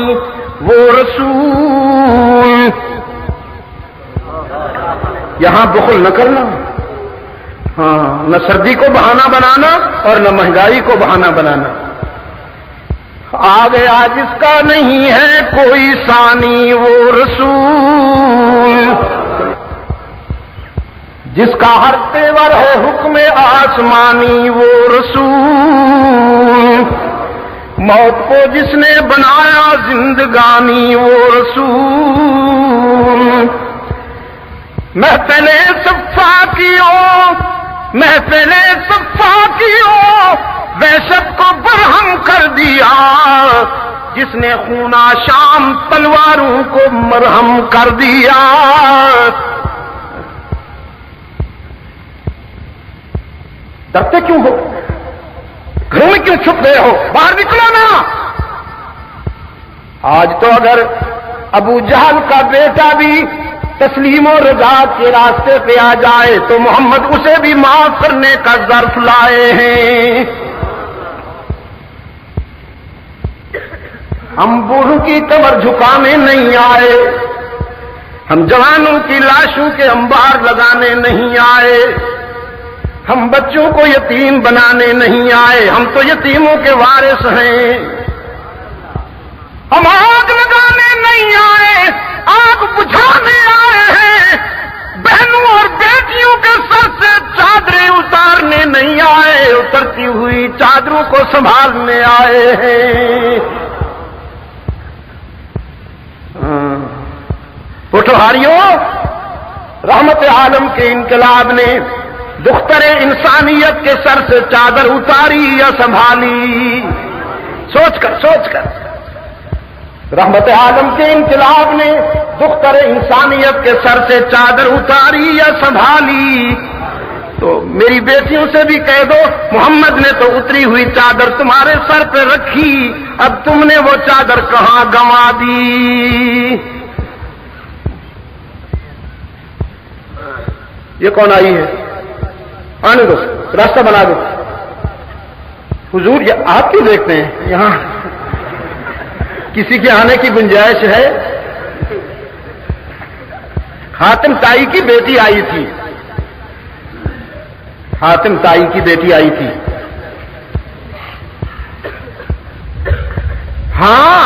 وہ رسول. یہاں بخل نہ کرنا، ہاں نہ سردی کو بہانہ بنانا اور نہ مہنگائی کو بہانہ بنانا. آ گیا جس کا نہیں ہے کوئی ثانی، وہ رسول. جس کا ہر تیور ہے حکم آسمانی، وہ رسول. موت کو جس نے بنایا زندگانی، وہ رسول. محفل صفا کیو وحشت کو برہم کر دیا، جس نے خونہ شام تلواروں کو مرہم کر دیا. ڈرتے کیوں ہو؟ گھروں میں کیوں چھپ گئے ہو؟ باہر نکلو نا۔ آج تو اگر ابو جہل کا بیٹا بھی تسلیم و رضا کے راستے پہ آ جائے تو محمد اسے بھی معاف کرنے کا ظرف لائے ہیں۔ ہم بوڑھوں کی کمر جھکانے نہیں آئے، ہم جوانوں کی لاشوں کے انبار لگانے نہیں آئے، ہم بچوں کو یتیم بنانے نہیں آئے، ہم تو یتیموں کے وارث ہیں۔ ہم آگ لگانے نہیں آئے، آگ بجھانے آئے ہیں۔ بہنوں اور بیٹیوں کے سر سے چادریں اتارنے نہیں آئے، اترتی ہوئی چادروں کو سنبھالنے آئے ہیں۔ پٹوہاریوں، رحمت عالم کے انقلاب نے دختر انسانیت کے سر سے چادر اتاری یا سنبھالی؟ سوچ کر رحمت عالم کے انقلاب نے دختر انسانیت کے سر سے چادر اتاری یا سنبھالی؟ تو میری بیٹیوں سے بھی کہہ دو، محمد نے تو اتری ہوئی چادر تمہارے سر پہ رکھی، اب تم نے وہ چادر کہاں گنوا دی؟ یہ کون آئی ہے؟ آنے دو، راستہ بنا دو۔ حضور یہ آپ کیوں دیکھتے ہیں؟ یہاں کسی کے آنے کی گنجائش ہے؟ حاتم تائی کی بیٹی آئی تھی، حاتم تائی کی بیٹی آئی تھی۔ ہاں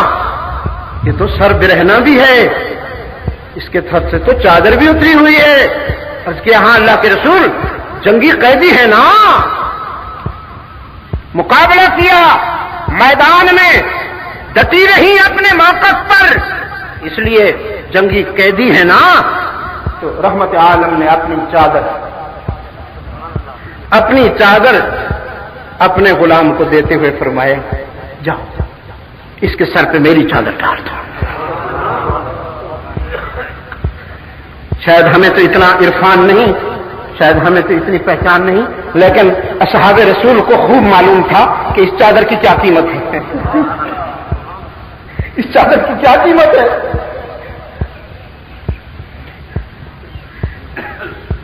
یہ تو سر برہنہ بھی ہے، اس کے سر سے تو چادر بھی اتری ہوئی ہے۔ اس کے ہاں اللہ کے رسول جنگی قیدی ہے نا، مقابلہ کیا میدان میں، ڈٹی رہی اپنے موقف پر، اس لیے جنگی قیدی ہے نا۔ تو رحمت عالم نے اپنی چادر اپنے غلام کو دیتے ہوئے فرمایا، جاؤ اس کے سر پہ میری چادر ڈال دو۔ شاید ہمیں تو اتنا عرفان نہیں، شاید ہمیں تو اتنی پہچان نہیں، لیکن اصحاب رسول کو خوب معلوم تھا کہ اس چادر کی کیا قیمت ہے، اس چادر کی کیا قیمت ہے۔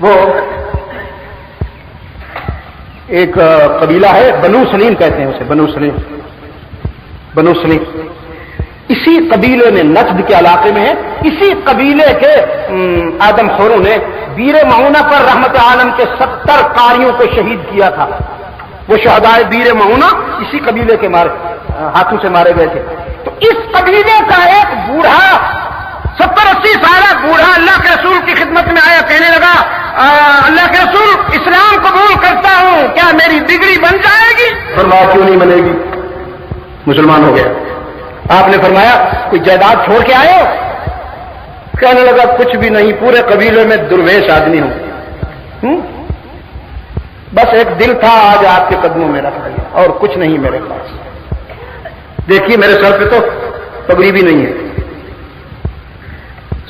وہ ایک قبیلہ ہے، بنو سلیم کہتے ہیں اسے، بنو سلیم۔ اسی قبیلے میں، نجد کے علاقے میں ہے، اسی قبیلے کے آدم خوروں نے بیر معونہ پر رحمت عالم کے 70 قاریوں کو شہید کیا تھا۔ وہ شہدائے بیر معونہ اسی قبیلے کے ہاتھوں سے مارے گئے تھے۔ تو اس قبیلے کا ایک بوڑھا، 70-80 سالہ بوڑھا اللہ کے رسول کی خدمت میں آیا، کہنے لگا اللہ کے رسول اسلام قبول کرتا ہوں، کیا میری بگڑی بن جائے گی؟ فرمایا کیوں نہیں بنے گی، مسلمان ہو گیا۔ آپ نے فرمایا کوئی جائیداد چھوڑ کے آئے ہو؟ کہنے لگا کچھ بھی نہیں، پورے قبیلے میں درویش آدمی ہوں، بس ایک دل تھا آج آپ کے قدموں میں رکھ دیا، اور کچھ نہیں میرے پاس۔ دیکھیے میرے سر پہ تو پگڑی بھی نہیں ہے۔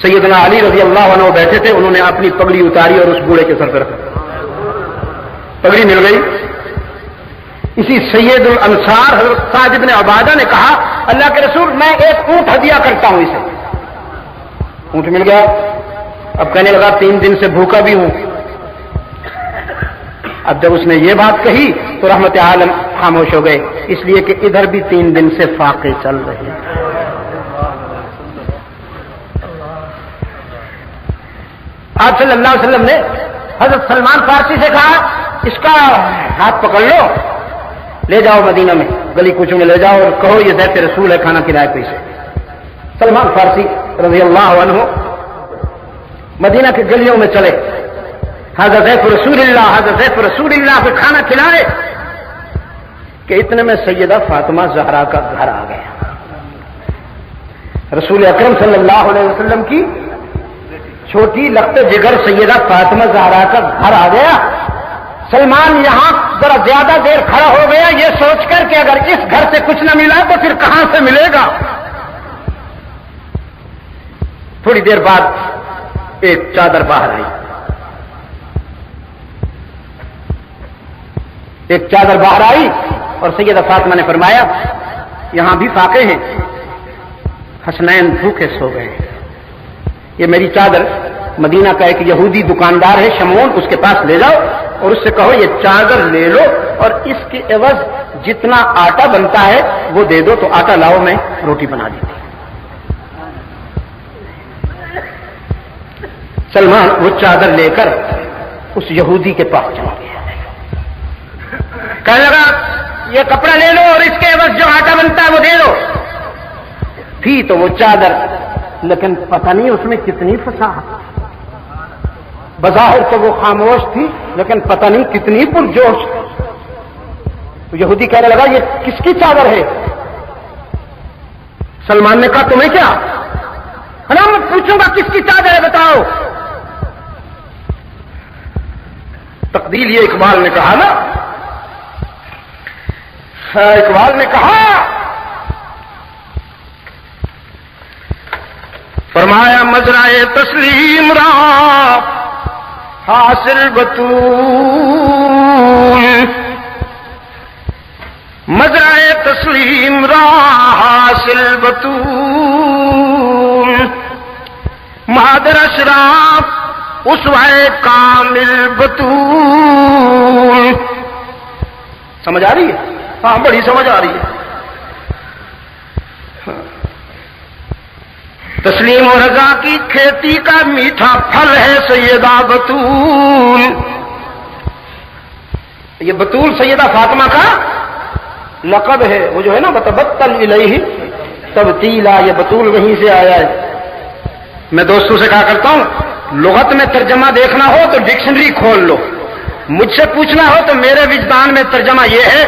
سیدنا علی رضی اللہ عنہ بیٹھے تھے، انہوں نے اپنی پگڑی اتاری اور اس بوڑھے کے سر پہ رکھا، پگڑی مل گئی۔ اسی سید الانصار حضرت سعد بن عبادہ نے کہا اللہ کے رسول میں ایک اونٹ ہدیہ کرتا ہوں اسے، اونٹ مل گیا۔ اب کہنے لگا 3 دن سے بھوکا بھی ہوں۔ اب جب اس نے یہ بات کہی تو رحمت عالم خاموش ہو گئے، اس لیے کہ ادھر بھی 3 دن سے فاقے چل رہے ہیں۔ آپ صلی اللہ علیہ وسلم نے حضرت سلمان فارسی سے کہا اس کا ہاتھ پکڑ لو، لے جاؤ مدینہ میں، گلی کوچوں میں لے جاؤ اور کہو یہ ضیف رسول ہے، کھانا کھلائے کوئی سے۔ سلمان فارسی رضی اللہ عنہ مدینہ کی گلیوں میں چلے، حضرت ضیف رسول اللہ، حضرت ضیف رسول اللہ کو کھانا کھلائے کہ اتنے میں سیدہ فاطمہ زہرا کا گھر آ گیا۔ رسول اکرم صلی اللہ علیہ وسلم کی چھوٹی لخت جگر سیدہ فاطمہ زہرا کا گھر آ گیا۔ سلمان یہاں ذرا زیادہ دیر کھڑا ہو گیا یہ سوچ کر کہ اگر اس گھر سے کچھ نہ ملا تو پھر کہاں سے ملے گا۔ تھوڑی دیر بعد ایک چادر باہر آئی، ایک چادر باہر آئی اور سیدہ فاطمہ نے فرمایا یہاں بھی فاقے ہیں، حسنین بھوکے سو گئے، یہ میری چادر مدینہ کا ایک یہودی دکاندار ہے شمعون، اس کے پاس لے جاؤ اور اس سے کہو یہ چادر لے لو اور اس کے عوض جتنا آٹا بنتا ہے وہ دے دو، تو آٹا لاؤ میں روٹی بنا دیتی۔ سلمان وہ چادر لے کر اس یہودی کے پاس چلا گیا، کہنے لگا یہ کپڑا لے لو اور اس کے عوض جو آٹا بنتا ہے وہ دے دو۔ تھی تو وہ چادر، لیکن پتہ نہیں اس میں کتنی فصاحت، بظاہر تو وہ خاموش تھی لیکن پتہ نہیں کتنی پرجوش۔ یہودی کہنے لگا یہ کس کی چادر ہے؟ سلمان نے کہا تمہیں کیا، میں پوچھوں گا کس کی چادر ہے بتاؤ۔ تقدیر یہ اقبال نے کہا نا، اقبال نے کہا، فرمایا مزرعے تسلیم را حاصل بطول، مزرعے تسلیم را حاصل بطول، مادر اشراف اسوہ کامل بطول۔ سمجھ آ رہی ہے؟ ہاں بڑی سمجھ آ رہی ہے۔ تسلیم و رضا کی کھیتی کا میٹھا پھل ہے سیدہ بطول، یہ بطول سیدہ فاطمہ کا لقب ہے، وہ جو ہے نا بتبتل الیہ تبتیلا، یہ بطول وہیں سے آیا ہے۔ میں دوستوں سے کہا کرتا ہوں لغت میں ترجمہ دیکھنا ہو تو ڈکشنری کھول لو، مجھ سے پوچھنا ہو تو میرے وجدان میں ترجمہ یہ ہے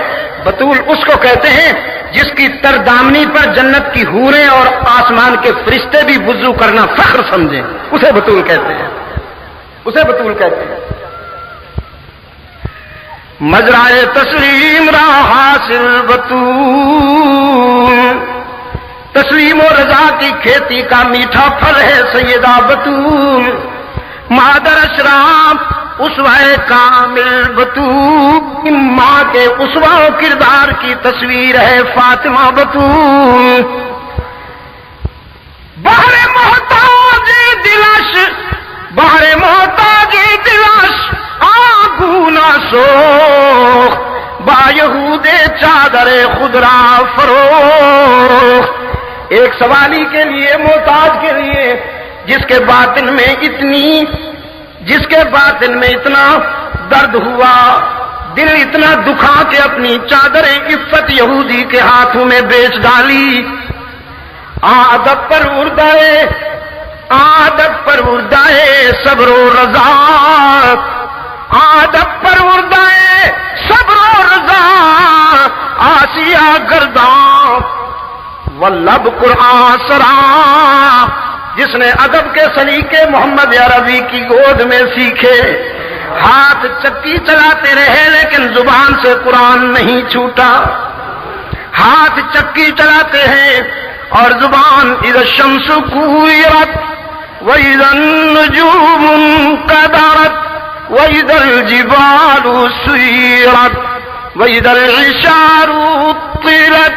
بطول اس کو کہتے ہیں جس کی تردامنی پر جنت کی حوریں اور آسمان کے فرشتے بھی وضو کرنا فخر سمجھیں، اسے بطول کہتے ہیں، اسے بطول کہتے ہیں۔ مزرعے تسلیم را حاصل بطول، تسلیم و رضا کی کھیتی کا میٹھا پھل ہے سیدہ بطول، مادر اشراف اسوہ کامل بطول، ماں کے اسوہ و کردار کی تصویر ہے فاطمہ بطول۔ بہر محتاج دلش، بہر محتاج دلش آگونا سوخ، با یہود چادر خدرا فروخ۔ ایک سوالی کے لیے، محتاج کے لیے، جس کے باطن میں اتنا درد ہوا، دل اتنا دکھا کہ اپنی چادر عفت یہودی کے ہاتھوں میں بیچ ڈالی۔ عادت پر اردائے صبر و رضا، عادت پر اردائے صبر و رضا، آسیہ گرداں واللب قرآن سرا، جس نے ادب کے سلیقے محمد عربی کی گود میں سیکھے، ہاتھ چکی چلاتے رہے لیکن زبان سے قرآن نہیں چھوٹا، ہاتھ چکی چلاتے ہیں اور زبان اذا الشمس کویرت وَإِذَا النُّجُومُ انْكَدَرَتْ وَإِذَا الْجِبَالُ سُيِّرَتْ وَإِذَا الْعِشَارُ طِّلَتْ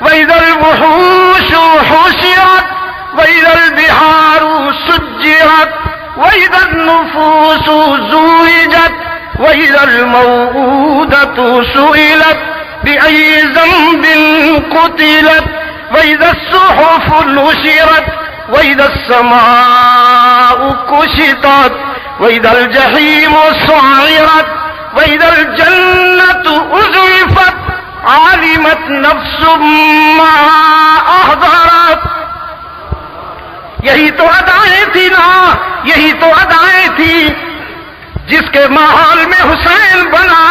وَإِذَا الْوُحُوشُ حُشِرَتْ وَإِذَا الْبِحَارُ سُجِّرَتْ وَإِذَا النُّفُوسُ زُوِّجَتْ وَإِذَا الْمَوْءُودَةُ سُئِلَتْ بِأَيِّ ذَنبٍ قُتِلَتْ وَإِذَا الصُّحُفُ نُشِرَتْ وَإِذَا السَّمَاءُ كُشِطَتْ وَإِذَا الْجَحِيمُ سُعِّرَتْ وَإِذَا الْجَنَّةُ أُزْلِفَتْ عَلِمَتْ نَفْسٌ مَّا أَحْضَرَتْ۔ یہی تو ادائیں تھی نا، یہی تو ادائیں تھی جس کے ماحول میں حسین بنا۔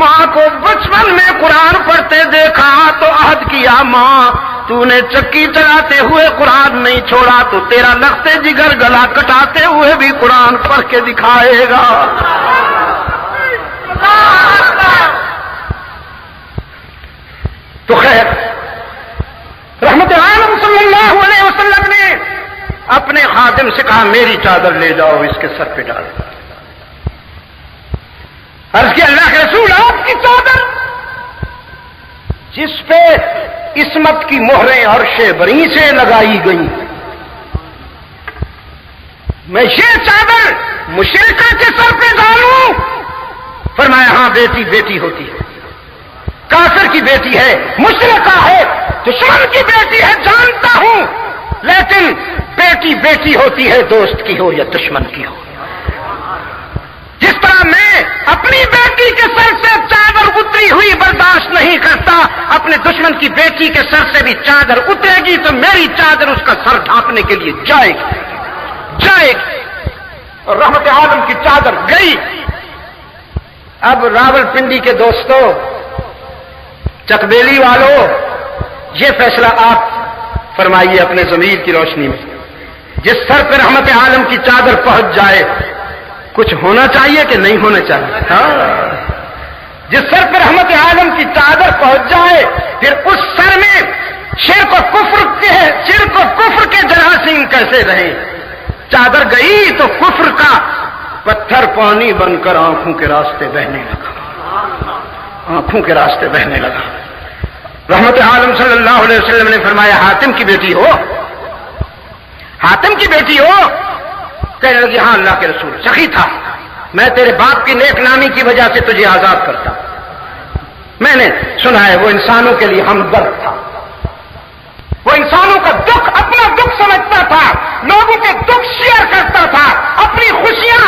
ماں کو بچپن میں قرآن پڑھتے دیکھا تو عہد کیا ماں تو نے چکی چلاتے ہوئے قرآن نہیں چھوڑا تو تیرا لختے جگر گلا کٹاتے ہوئے بھی قرآن پڑھ کے دکھائے گا۔ تو خیر رحمت عالم صلی اللہ علیہ وسلم نے اپنے خادم سے کہا میری چادر لے جاؤ، اس کے سر پہ ڈال۔ عرض کیا اللہ کے رسول آپ کی چادر جس پہ عصمت کی مہریں عرش بری سے لگائی گئی، میں یہ چادر مشرکہ کے سر پہ ڈالوں؟ فرمایا ہاں بیٹی بیٹی ہوتی ہے، کافر کی بیٹی ہے، مشرکہ ہے، دشمن کی بیٹی ہے، جانتا ہوں، لیکن بیٹی بیٹی ہوتی ہے، دوست کی ہو یا دشمن کی ہو۔ جس طرح میں اپنی بیٹی کے سر سے چادر اتری ہوئی برداشت نہیں کرتا، اپنے دشمن کی بیٹی کے سر سے بھی چادر اترے گی تو میری چادر اس کا سر ڈھانپنے کے لیے جائے گی۔ اور رحمت عالم کی چادر گئی۔ اب راول پنڈی کے دوستوں، چکبیلی والوں، یہ فیصلہ آپ فرمائیے اپنے ضمیر کی روشنی میں، جس سر پہ رحمت عالم کی چادر پہنچ جائے کچھ ہونا چاہیے کہ نہیں ہونا چاہیے؟ ہاں، جس سر پہ رحمت عالم کی چادر پہنچ جائے پھر اس سر میں شرک و کفر کے جراثیم کیسے رہیں؟ چادر گئی تو کفر کا پتھر پانی بن کر آنکھوں کے راستے بہنے لگا۔ رحمت عالم صلی اللہ علیہ وسلم نے فرمایا حاتم کی بیٹی ہو؟ کہنے لگی ہاں اللہ کے رسول، سخی تھا، میں تیرے باپ کی نیک نامی کی وجہ سے تجھے آزاد کرتا۔ میں نے سنا ہے وہ انسانوں کے لیے ہمدرد تھا، وہ انسانوں کا دکھ اپنا دکھ سمجھتا تھا، لوگوں کے دکھ شیئر کرتا تھا، اپنی خوشیاں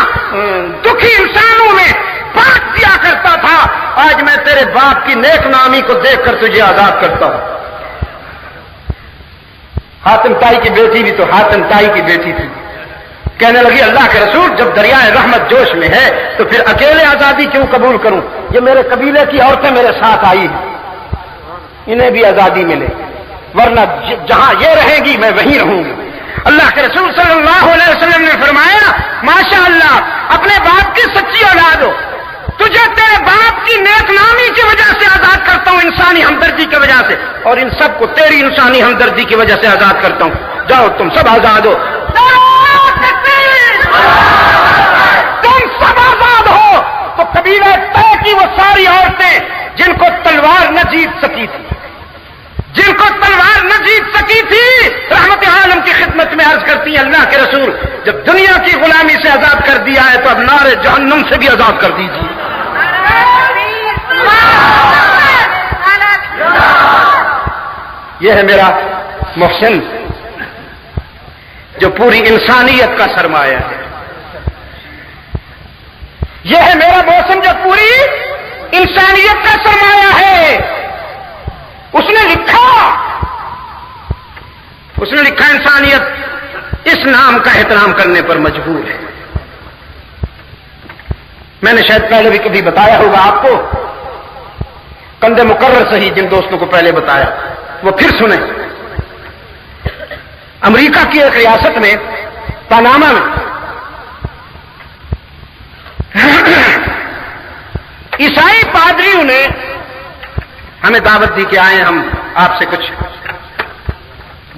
دکھی انسانوں میں بانٹ دیا کرتا تھا۔ آج میں تیرے باپ کی نیک نامی کو دیکھ کر تجھے آزاد کرتا ہوں۔ حاتم تائی کی بیٹی بھی تو حاتم تائی کی بیٹی تھی، کہنے لگی اللہ کے رسول جب دریائے رحمت جوش میں ہے تو پھر اکیلے آزادی کیوں قبول کروں؟ یہ میرے قبیلے کی عورتیں میرے ساتھ آئی ہیں، انہیں بھی آزادی ملے، ورنہ جہاں یہ رہے گی میں وہیں رہوں گی۔ اللہ کے رسول صلی اللہ علیہ وسلم نے فرمایا ماشاء اللہ، اپنے باپ کی سچی اولاد ہو، تجھے تیرے باپ کی نیک نامی کی وجہ سے آزاد کرتا ہوں، انسانی ہمدردی کی وجہ سے، اور ان سب کو تیری انسانی ہمدردی کی وجہ سے آزاد کرتا ہوں۔ جاؤ تم سب آزاد ہو، تم سب آزاد ہو۔ تو قبیلہ طے کی وہ ساری عورتیں جن کو تلوار نہ جیت سکی تھی، رحمت عالم کی خدمت میں عرض کرتی ہیں اللہ کے رسول جب دنیا کی غلامی سے آزاد کر دیا ہے تو اب نار جہنم سے بھی آزاد کر دیجیے۔ یہ ہے میرا محسن جو پوری انسانیت کا سرمایہ ہے، یہ ہے میرا محسن جو پوری انسانیت کا سرمایہ ہے۔ اس نے لکھا انسانیت اس نام کا احترام کرنے پر مجبور ہے۔ میں نے شاید پہلے بھی کبھی بتایا ہوگا آپ کو، کندے مقرر صحیح جن دوستوں کو پہلے بتایا وہ پھر سنیں۔ امریکہ کی ایک ریاست میں پاناما میں عیسائی پادریوں نے ہمیں دعوت دی کہ آئیں ہم آپ سے کچھ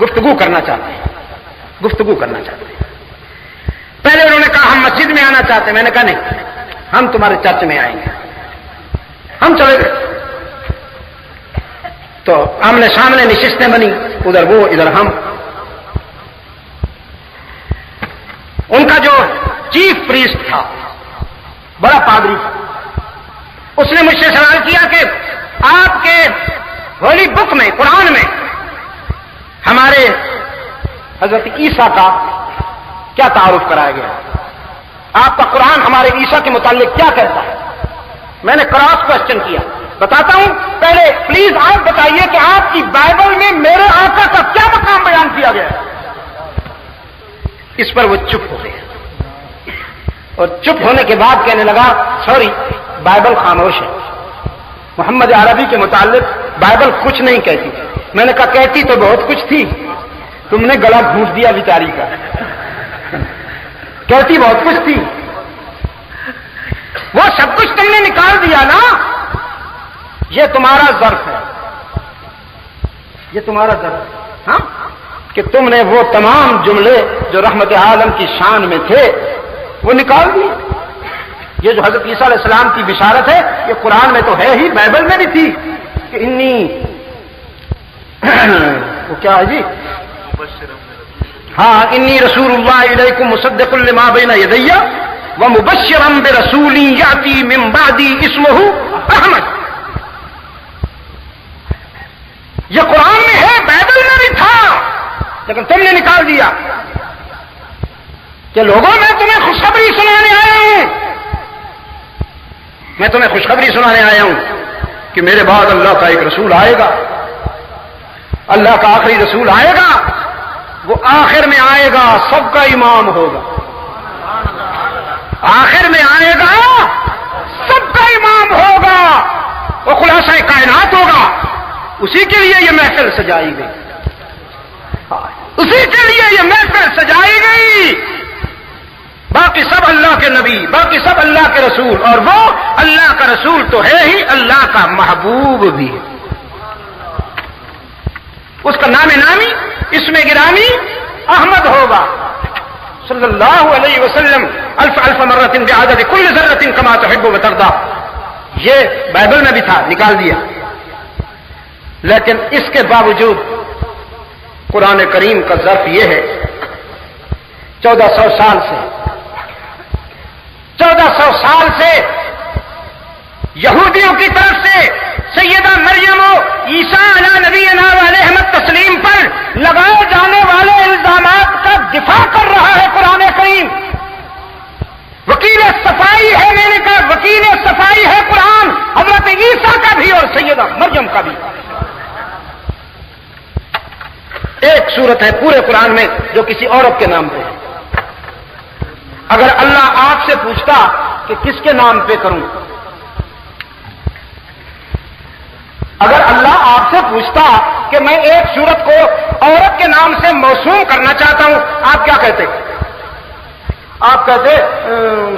گفتگو کرنا چاہتے ہیں۔ پہلے انہوں نے کہا ہم مسجد میں آنا چاہتے ہیں، میں نے کہا نہیں، ہم تمہارے چرچ میں آئیں گے۔ ہم چلے گئے تو آمنے سامنے نشستیں بنی، ادھر وہ ادھر ہم۔ ان کا جو چیف پریسٹ تھا، بڑا پادری تھا، اس نے مجھ سے سوال کیا کہ آپ کے ہولی بک میں، قرآن میں ہمارے حضرت عیسیٰ کا کیا تعارف کرایا گیا؟ آپ کا قرآن ہمارے عیسیٰ کے متعلق کیا کہتا ہے؟ میں نے کراس کوشچن کیا۔ بتاتا ہوں، پہلے پلیز آپ بتائیے کہ آپ کی بائبل میں میرے آقا کا کیا مقام بیان کیا گیا ہے؟ اس پر وہ چپ ہو گئے، اور چپ ہونے کے بعد کہنے لگا سوری، بائبل خاموش ہے، محمد عربی کے متعلق بائبل کچھ نہیں کہتی۔ میں نے کہا کہتی تو بہت کچھ تھی، تم نے گلا گھونٹ دیا بیچاری کا، کہتی بہت کچھ تھی، وہ سب کچھ تم نے نکال دیا نا، یہ تمہارا ظرف ہے، یہ تمہارا ظرف ہے، ہاں، کہ تم نے وہ تمام جملے جو رحمت عالم کی شان میں تھے وہ نکال دیے۔ یہ جو حضرت عیسیٰ علیہ السلام کی بشارت ہے یہ قرآن میں تو ہے ہی، بائبل میں بھی تھی کہ انی وہ کیا ہے جی، ہاں انی رسول اللہ الیکم مصدق لما بین یدی ومبشرا برسول یاتی من بعدی اسمہ احمد. یہ قرآن میں ہے، بائبل میں بھی تھا، لیکن تم نے نکال دیا کہ لوگوں میں تمہیں خوشخبری سنانے آیا ہوں، میں تمہیں خوشخبری سنانے آیا ہوں کہ میرے بعد اللہ کا ایک رسول آئے گا، اللہ کا آخری رسول آئے گا، وہ آخر میں آئے گا، سب کا امام ہوگا، آخر میں آئے گا سب کا امام ہوگا، وہ خلاصہ کائنات ہوگا. اسی کے لیے یہ محفل سجائی گئی، اسی کے لیے یہ محفل سجائی گئی. باقی سب اللہ کے نبی، باقی سب اللہ کے رسول، اور وہ اللہ کا رسول تو ہے ہی، اللہ کا محبوب بھی ہے. اس کا نام نامی، اسم گرامی احمد ہوگا صلی اللہ علیہ وسلم، الف الف مرۃ بعدد کل ذرۃ کما تحب وترضى. یہ بائبل میں بھی تھا، نکال دیا. لیکن اس کے باوجود قرآن کریم کا ظرف یہ ہے 1400 سال سے یہودیوں کی طرف سے سیدہ مریم و عیسیٰ علیہ نبینا علیہ تسلیم پر لگائے جانے والے الزامات کا دفاع کر رہا ہے قرآن کریم. وکیل صفائی ہے، میں نے کہا وکیل صفائی ہے قرآن، حضرت عیسیٰ کا بھی اور سیدہ مریم کا بھی. ایک صورت ہے پورے قرآن میں جو کسی عورت کے نام پہ ہے. اگر اللہ آپ سے پوچھتا کہ کس کے نام پہ کروں، اگر اللہ آپ سے پوچھتا کہ میں ایک صورت کو عورت کے نام سے موسوم کرنا چاہتا ہوں، آپ کیا کہتے؟ آپ کہتے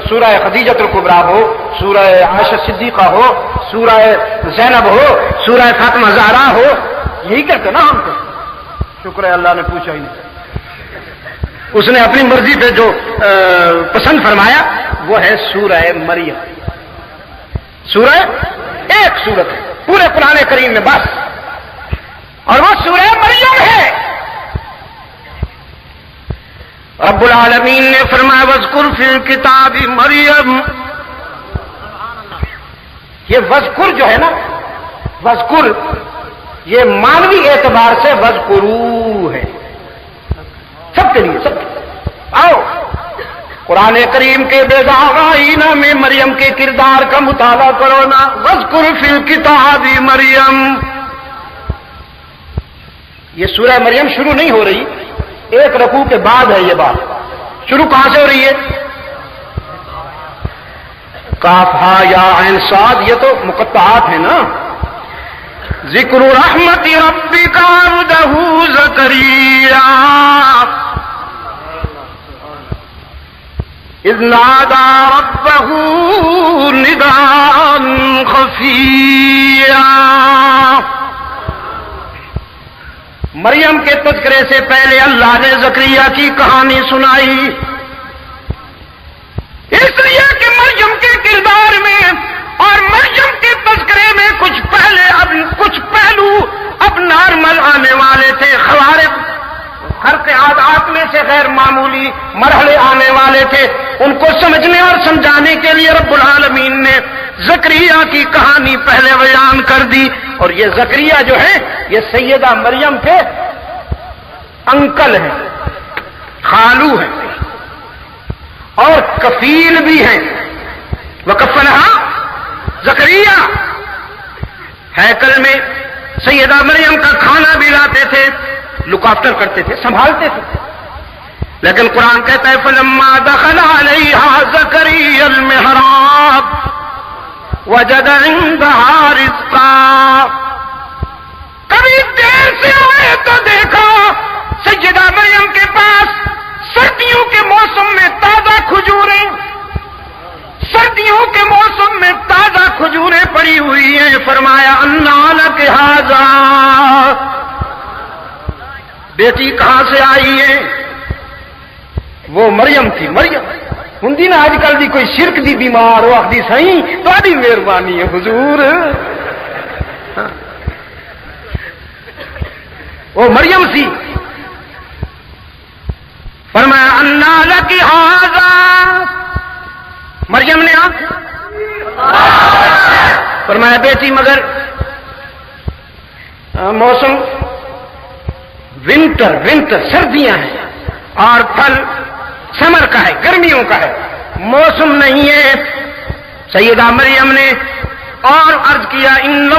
سورہ خدیجۃ الکبریٰ ہو، سورہ عائشہ صدیقہ ہو، سورہ زینب ہو، سورہ فاطمہ زہرا ہو، یہی کہتے نا ہم کو. شکر ہے اللہ نے پوچھا ہی نہیں. اس نے اپنی مرضی پہ جو پسند فرمایا وہ ہے سورہ مریم. سورہ ایک سورت ہے پورے قرآن کریم میں بس، اور وہ سورہ مریم ہے. رب العالمین نے فرمایا وذکر فی الکتاب مریم. یہ وذکر جو ہے نا، وذکر یہ مانوی اعتبار سے وذکرو ہے، سب کے لیے، سب کے لیے. آؤ قرآن کریم کے بیضاء آئینہ میں مریم کے کردار کا مطالعہ کرو نا. وذکر فی الکتاب مریم. یہ سورہ مریم شروع نہیں ہو رہی، ایک رکوع کے بعد ہے یہ بات. شروع کہاں سے ہو رہی ہے؟ کاف ہا یا عین صاد، یہ تو مقطعات ہیں نا. ذکر رحمت ربک عبدہ زکریا اذ نادى ربه نداء خفيا. مریم کے تذکرے سے پہلے اللہ نے زکریا کی کہانی سنائی، اس لیے کہ مریم کے کردار میں اور مریم کے تذکرے میں کچھ پہلو اب نارمل آنے والے تھے، خوارق خرق عادات میں سے غیر معمولی مرحلے آنے والے تھے. ان کو سمجھنے اور سمجھانے کے لیے رب العالمین نے زکریا کی کہانی پہلے بیان کر دی. اور یہ زکریا جو ہے یہ سیدہ مریم کے انکل ہیں، خالو ہیں اور کفیل بھی ہیں. وکفلہا زکریا. ہیکل میں سیدہ مریم کا کھانا بھی لاتے تھے، لک آفٹر کرتے تھے، سنبھالتے تھے. لیکن قرآن کہتا ہے فلما دخل علیہا زکریا المحراب وجد عندہا رزقا. کبھی دیر سے آئے تو دیکھا سیدہ مریم کے پاس سردیوں کے موسم میں تازہ کھجوریں، سردیوں کے موسم میں تازہ کھجوریں پڑی ہوئی ہیں. فرمایا انا لک ھذا، بیٹی کہاں سے آئی ہے؟ وہ مریم تھی. مریم ہوں نا اج کل دی کوئی شرک دی بیمار ہو آخری سائیں تہاڈی مہربانی ہے حضور. وہ مریم سی فرمایا انا لکی ھذا، مریم نے فرمایا بیٹی مگر موسم ونٹر سردیاں ہیں اور پھل سمر کا ہے، گرمیوں کا ہے، موسم نہیں ہے. سیدہ مریم نے اور عرض کیا ان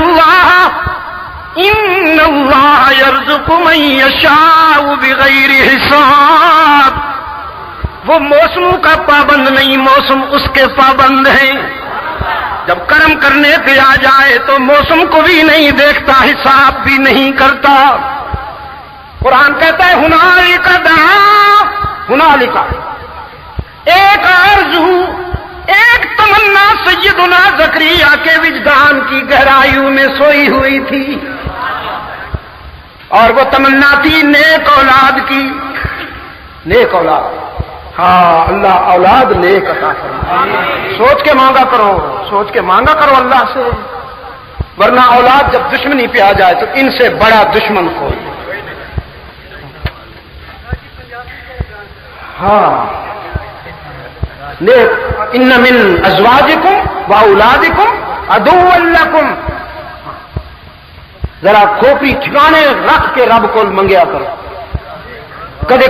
اللہ یرزق من یشاء بغیر حساب. وہ موسموں کا پابند نہیں، موسم اس کے پابند ہیں. جب کرم کرنے پہ آ جائے تو موسم کو بھی نہیں دیکھتا، حساب بھی نہیں کرتا. قرآن کہتا ہے ہنالک دعا، ہنالک ایک آرزو، ایک تمنا سیدنا زکریا کے وجدان کی گہرائیوں میں سوئی ہوئی تھی، اور وہ تمنا تھی نیک اولاد کی. نیک اولاد، ہاں اللہ اولاد نیک عطا فرمائے. سوچ کے مانگا کرو، سوچ کے مانگا کرو اللہ سے، ورنہ اولاد جب دشمنی پہ آ جائے تو ان سے بڑا دشمن کوئی. ہاں نیک ان من ازواجکم واولادکم عدوا لکم. ذرا کھوپڑی ٹھکانے رکھ کے رب کو منگیا کرو. کدے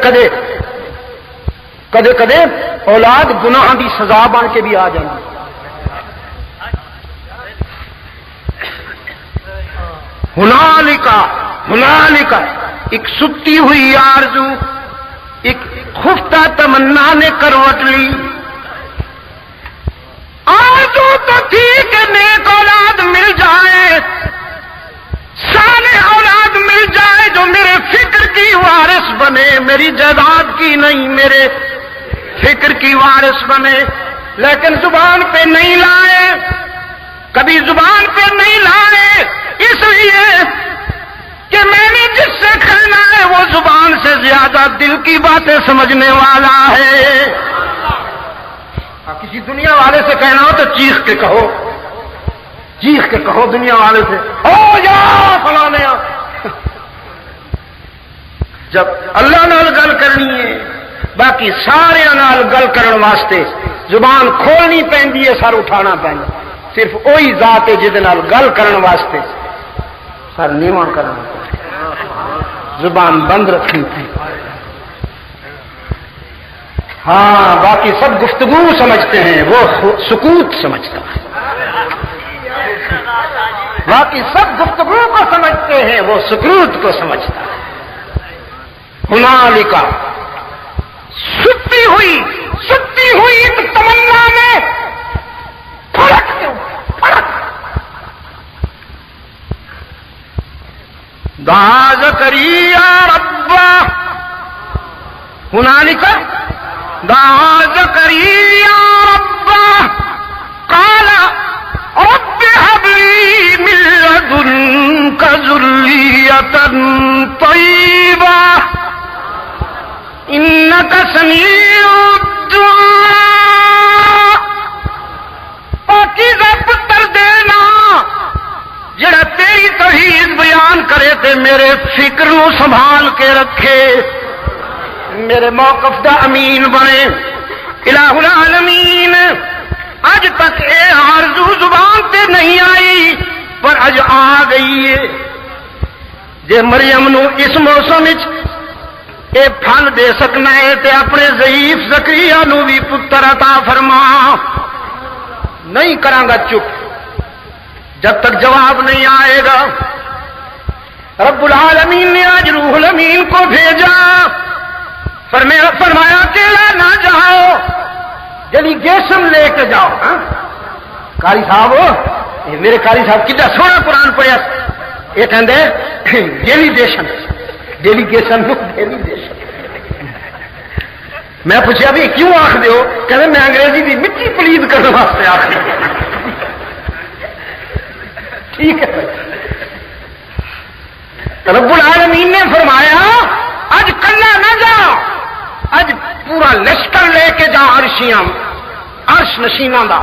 کدے اولاد گناہ دی سزا بن کے بھی آ جائیں. ہنالک ایک ستی ہوئی آرزو، ایک خفتہ تمنا نے کروٹ لی. آرزو تو تھی کہ نیک اولاد مل جائے، صالح اولاد مل جائے جو میرے فکر کی وارث بنے، میری جائیداد کی نہیں، میرے فکر کی وارث بنے. لیکن زبان پہ نہیں لائے، کبھی زبان پہ نہیں لائے، اس لیے کہ میں نے جس سے کہنا ہے وہ زبان سے زیادہ دل کی باتیں سمجھنے والا ہے. کسی دنیا والے سے کہنا ہو تو چیخ کے کہو دنیا والے سے، او یا فلانے. جب اللہ نال گل کرنی ہے باقی سارے نال گل کرن واسطے زبان کھولنی پیندی ہے، سر اٹھانا پیندا. صرف وہی ذات ہے جہدے نال گل کرن واسطے سر نیواں کرنا، زبان بند رکھنی تھی. ہاں باقی سب گفتگو سمجھتے ہیں، وہ سکوت سمجھتا ہے. باقی سب گفتگو کو سمجھتے ہیں، وہ سکوت کو سمجھتا ہے. ہنالک ستی ہوئی ایک تمنا میں پھڑک دعا زکریا ربا. ہنالک دعا زکریا ربا قال رب هب لي من لدنك ذرية طيبة إنك سميع الدعاء. پاکیزہ پتر دینا جڑا تیری توحید بیان کرے تے میرے فکر نو سنبھال کے رکھے، میرے موقف دا امین بنے. الہ العالمین اج تک اے آرزو زبان تے نہیں آئی پر اج آ گئی ہے. جے مریم نو اس موسم وچ اے پھل دے سکنا ہے تے اپنے ضعیف زکریا نو بھی پتر عطا فرما. نہیں کراں گا چپ جب تک جواب نہیں آئے گا. رب العالمین نے آج روح الامین کو بھیجا، فرمایا اکیلا نہ جاؤ، ڈیلیگیشن لے کے جاؤ. قاری صاحب میرے قاری صاحب کتنا سونا قرآن پڑھیا. یہ کہتے ڈیلیگیشن. میں پوچھا بھی کیوں آخ دیو، کہتے میں انگریزی کی مٹی پلید کرنے واسطے آخ. ٹھیک ہے. رب العالمین نے فرمایا اج کلا نہ جا، اج پورا لشکر لے کے جا عرش عرشیاں عرش نشیناں دا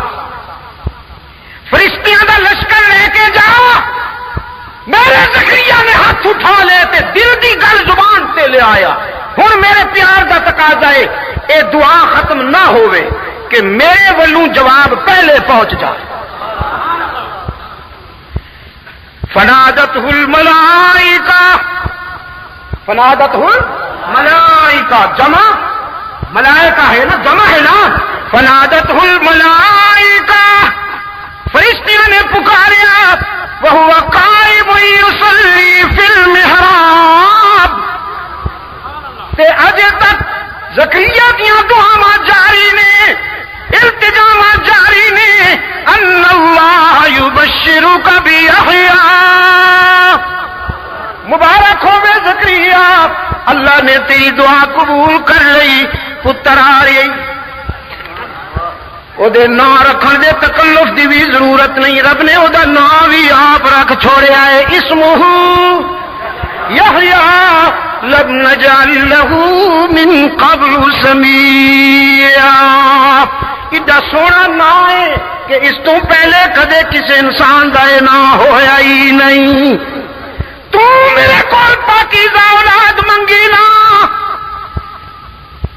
فرشتیاں دا لشکر لے کے جا. میرے زکریا نے ہاتھ اٹھا لے تے دل دی گل زبان تے لے آیا. ہن میرے پیار دا تقاضا ہے اے دعا ختم نہ ہوئے کہ میرے ولوں جواب پہلے پہنچ جائے. فنادته الملائکہ فنادته الملائکہ جمع ملائکہ ہے نا جمع ہے نا. فنادته الملائکہ فرشتیاں نے پکاریا وهو قائم يصلي في المحراب. تے اجے تک زکریا دیاں دعاواں جاری نے التجاواں جاری نے. ان اللہ یبشرک بیحییٰ مبارک ہوے زکریا اللہ نے تیری دعا قبول کر لئی پتر آ رہی. او دے نام رکھن دے تکلف دی بھی ضرورت نہیں. رب نے او دا نام بھی آپ رکھ چھوڑیا ہے اسمہ یحییٰ لم نجعل له من قبل سمیعا. ایڈا سونا نام ہے کہ اس تو پہلے کدے کسی انسان دا یہ نام ہویا ہی نہیں. تو میرے کول پاکیزہ اولاد منگی نا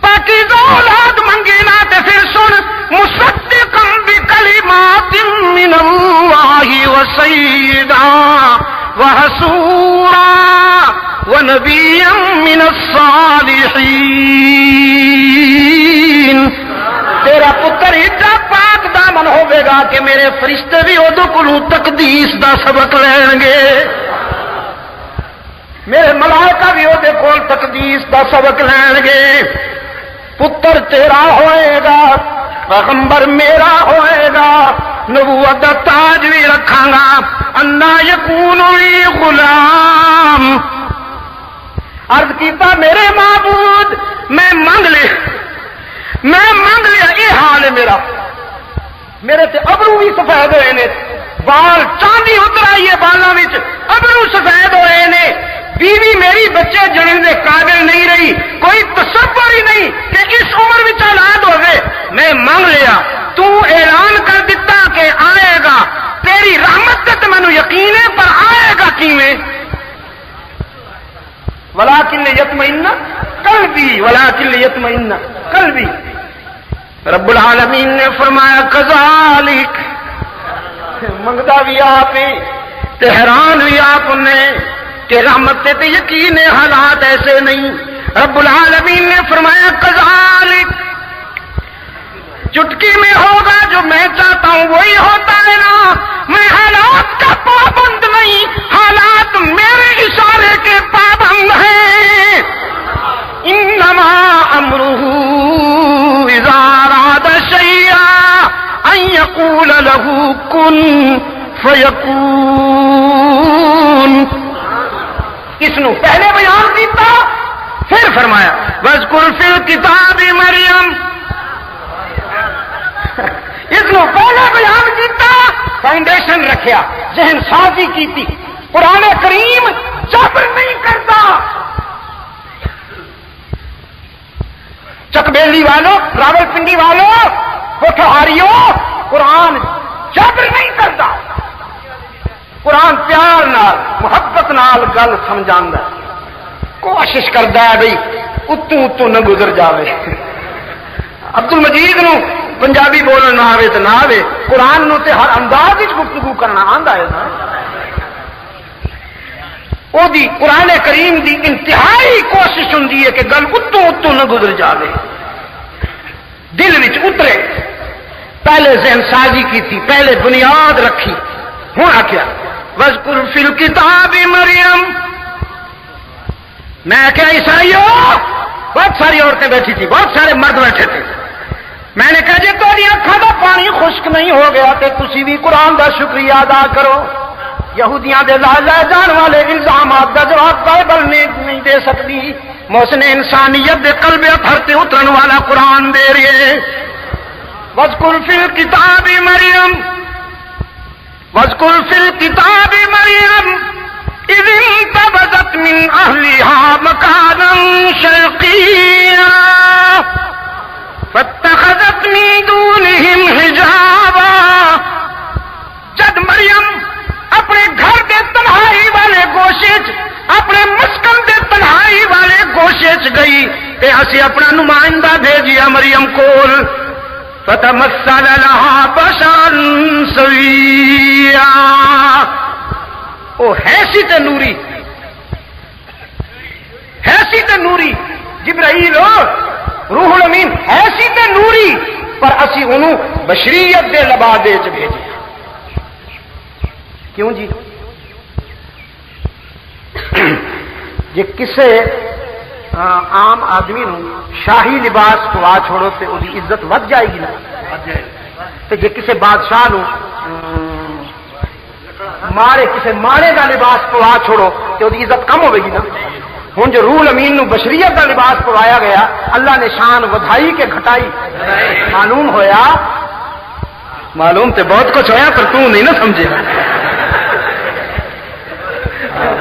پاکیزہ اولاد منگی نا تے پھر سن مصدقا بکلمات من اللہ وسیدا وحسورا ونبیا من الصالحین. تیرا پتر ایڈا پاک دامن ہوے گا کہ میرے فرشتے بھی ادو کولوں تقدیس دا سبق لین گے. میرے ملائکہ بھی ادے کول تقدیس دا سبق لین گے. پتر تیرا ہوئے گا پیغمبر میرا ہوئے گا نبوت دا تاج بھی رکھاں گا. انا یکون لی غلام. عرض کیتا میرے معبود میں منگ لیا یہ حال ہے میرا. میرے تے ابرو بھی سفید ہوئے نے بال چاندی اتر آئی ہے بالاں وچ ابرو سفید ہوئے نے. بیوی میری بچے جنن دے قابل نہیں رہی. کوئی تصور ہی نہیں کہ اس عمر وچ اولاد ہوئے. میں منگ لیا تو اعلان کر دیتا کہ آئے گا. تیری رحمت تے مینوں یقین ہے پر آئے گا کیویں. ولکن لیطمئن قلبی ولکن لیطمئن قلبی. رب العالمین نے فرمایا کذالک منگدا بھی آپ تے حیران بھی آپ نے کہ رحمت تے یقین ہے حالات ایسے نہیں. رب العالمین نے فرمایا کذالک چٹکی میں ہوگا جو میں چاہتا ہوں وہی ہوتا ہے نا. میں حالات کا پابند نہیں حالات میرے اشارے کے پابند ہیں. انما امرہ اذا اراد شیئا ان یقول له کن فیکون. اس نو پہلے بیان کیتا پھر فرمایا واذکر فی الکتاب مریم. اس نو پہلے بیان کیتا فاؤنڈیشن رکھیا ذہن سازی کیتی. قرآن کریم جبر نہیں کرتا. چکبیلی والوں راول پنڈی والوں کوٹھاریوں قرآن جبر نہیں کرتا. قرآن پیار نال محبت نال گل سمجھاندا کوشش کردا ہے بھئی اتوں نہ گزر جاوے. عبد المجید نو پنجابی بولنا نہ آوے تو نہ آوے قرآن نو تے ہر انداز وچ گفتگو کرنا آندا ہے نا. او دی قرآن کریم دی انتہائی کوشش ہوندی ہے کہ گل اتوں نہ گزر جاوے دل وچ اترے. پہلے ذہن سازی کی تھی پہلے بنیاد رکھی. ہوں آخیا وذکر فی الکتاب مریم. میں کیا عیسائیوں بہت ساری عورتیں بیٹھی تھی بہت سارے مرد بیٹھے تھے. میں نے کہا جی تھوڑی اکھاں دا پانی خشک نہیں ہو گیا تے تسی بھی قرآن دا شکریہ ادا کرو. یہودیاں دے لائے جان والے الزامات دا جواب بائبل نہیں دے سکتی. محسن انسانیت دے قلب اطہر تے اترن والا قرآن دے رہی ہے. وذکر فی الکتاب مریم واذکر فی الکتاب مریم اذ انتبذت من اہلها مکانا شرقیا فاتخذت اسی اپنا نمائندہ بھیجیا مریم کول فتمثل لها بشرا سویا، او حیثیت نوری، حیثیت نوری جبرائیل روح الامین حیثیت نوری، پر اسی انہوں بشریت دے لبادے چ بھیجیا. کیوں جی؟ جی کسے عام آدمی نو شاہی لباس پوا چھوڑو تے وہ عزت ود جائے گی نا، تے جی کسے بادشاہ نو کسے ماڑے دا لباس پوا چھوڑو تے وہ عزت کم ہوے گی نا. ہوں جو روح الامین نو بشریت دا لباس پوایا گیا، اللہ نے شان ودھائی کے گھٹائی. معلوم ہویا، معلوم تے بہت کچھ ہویا پر تو نہیں نا سمجھے.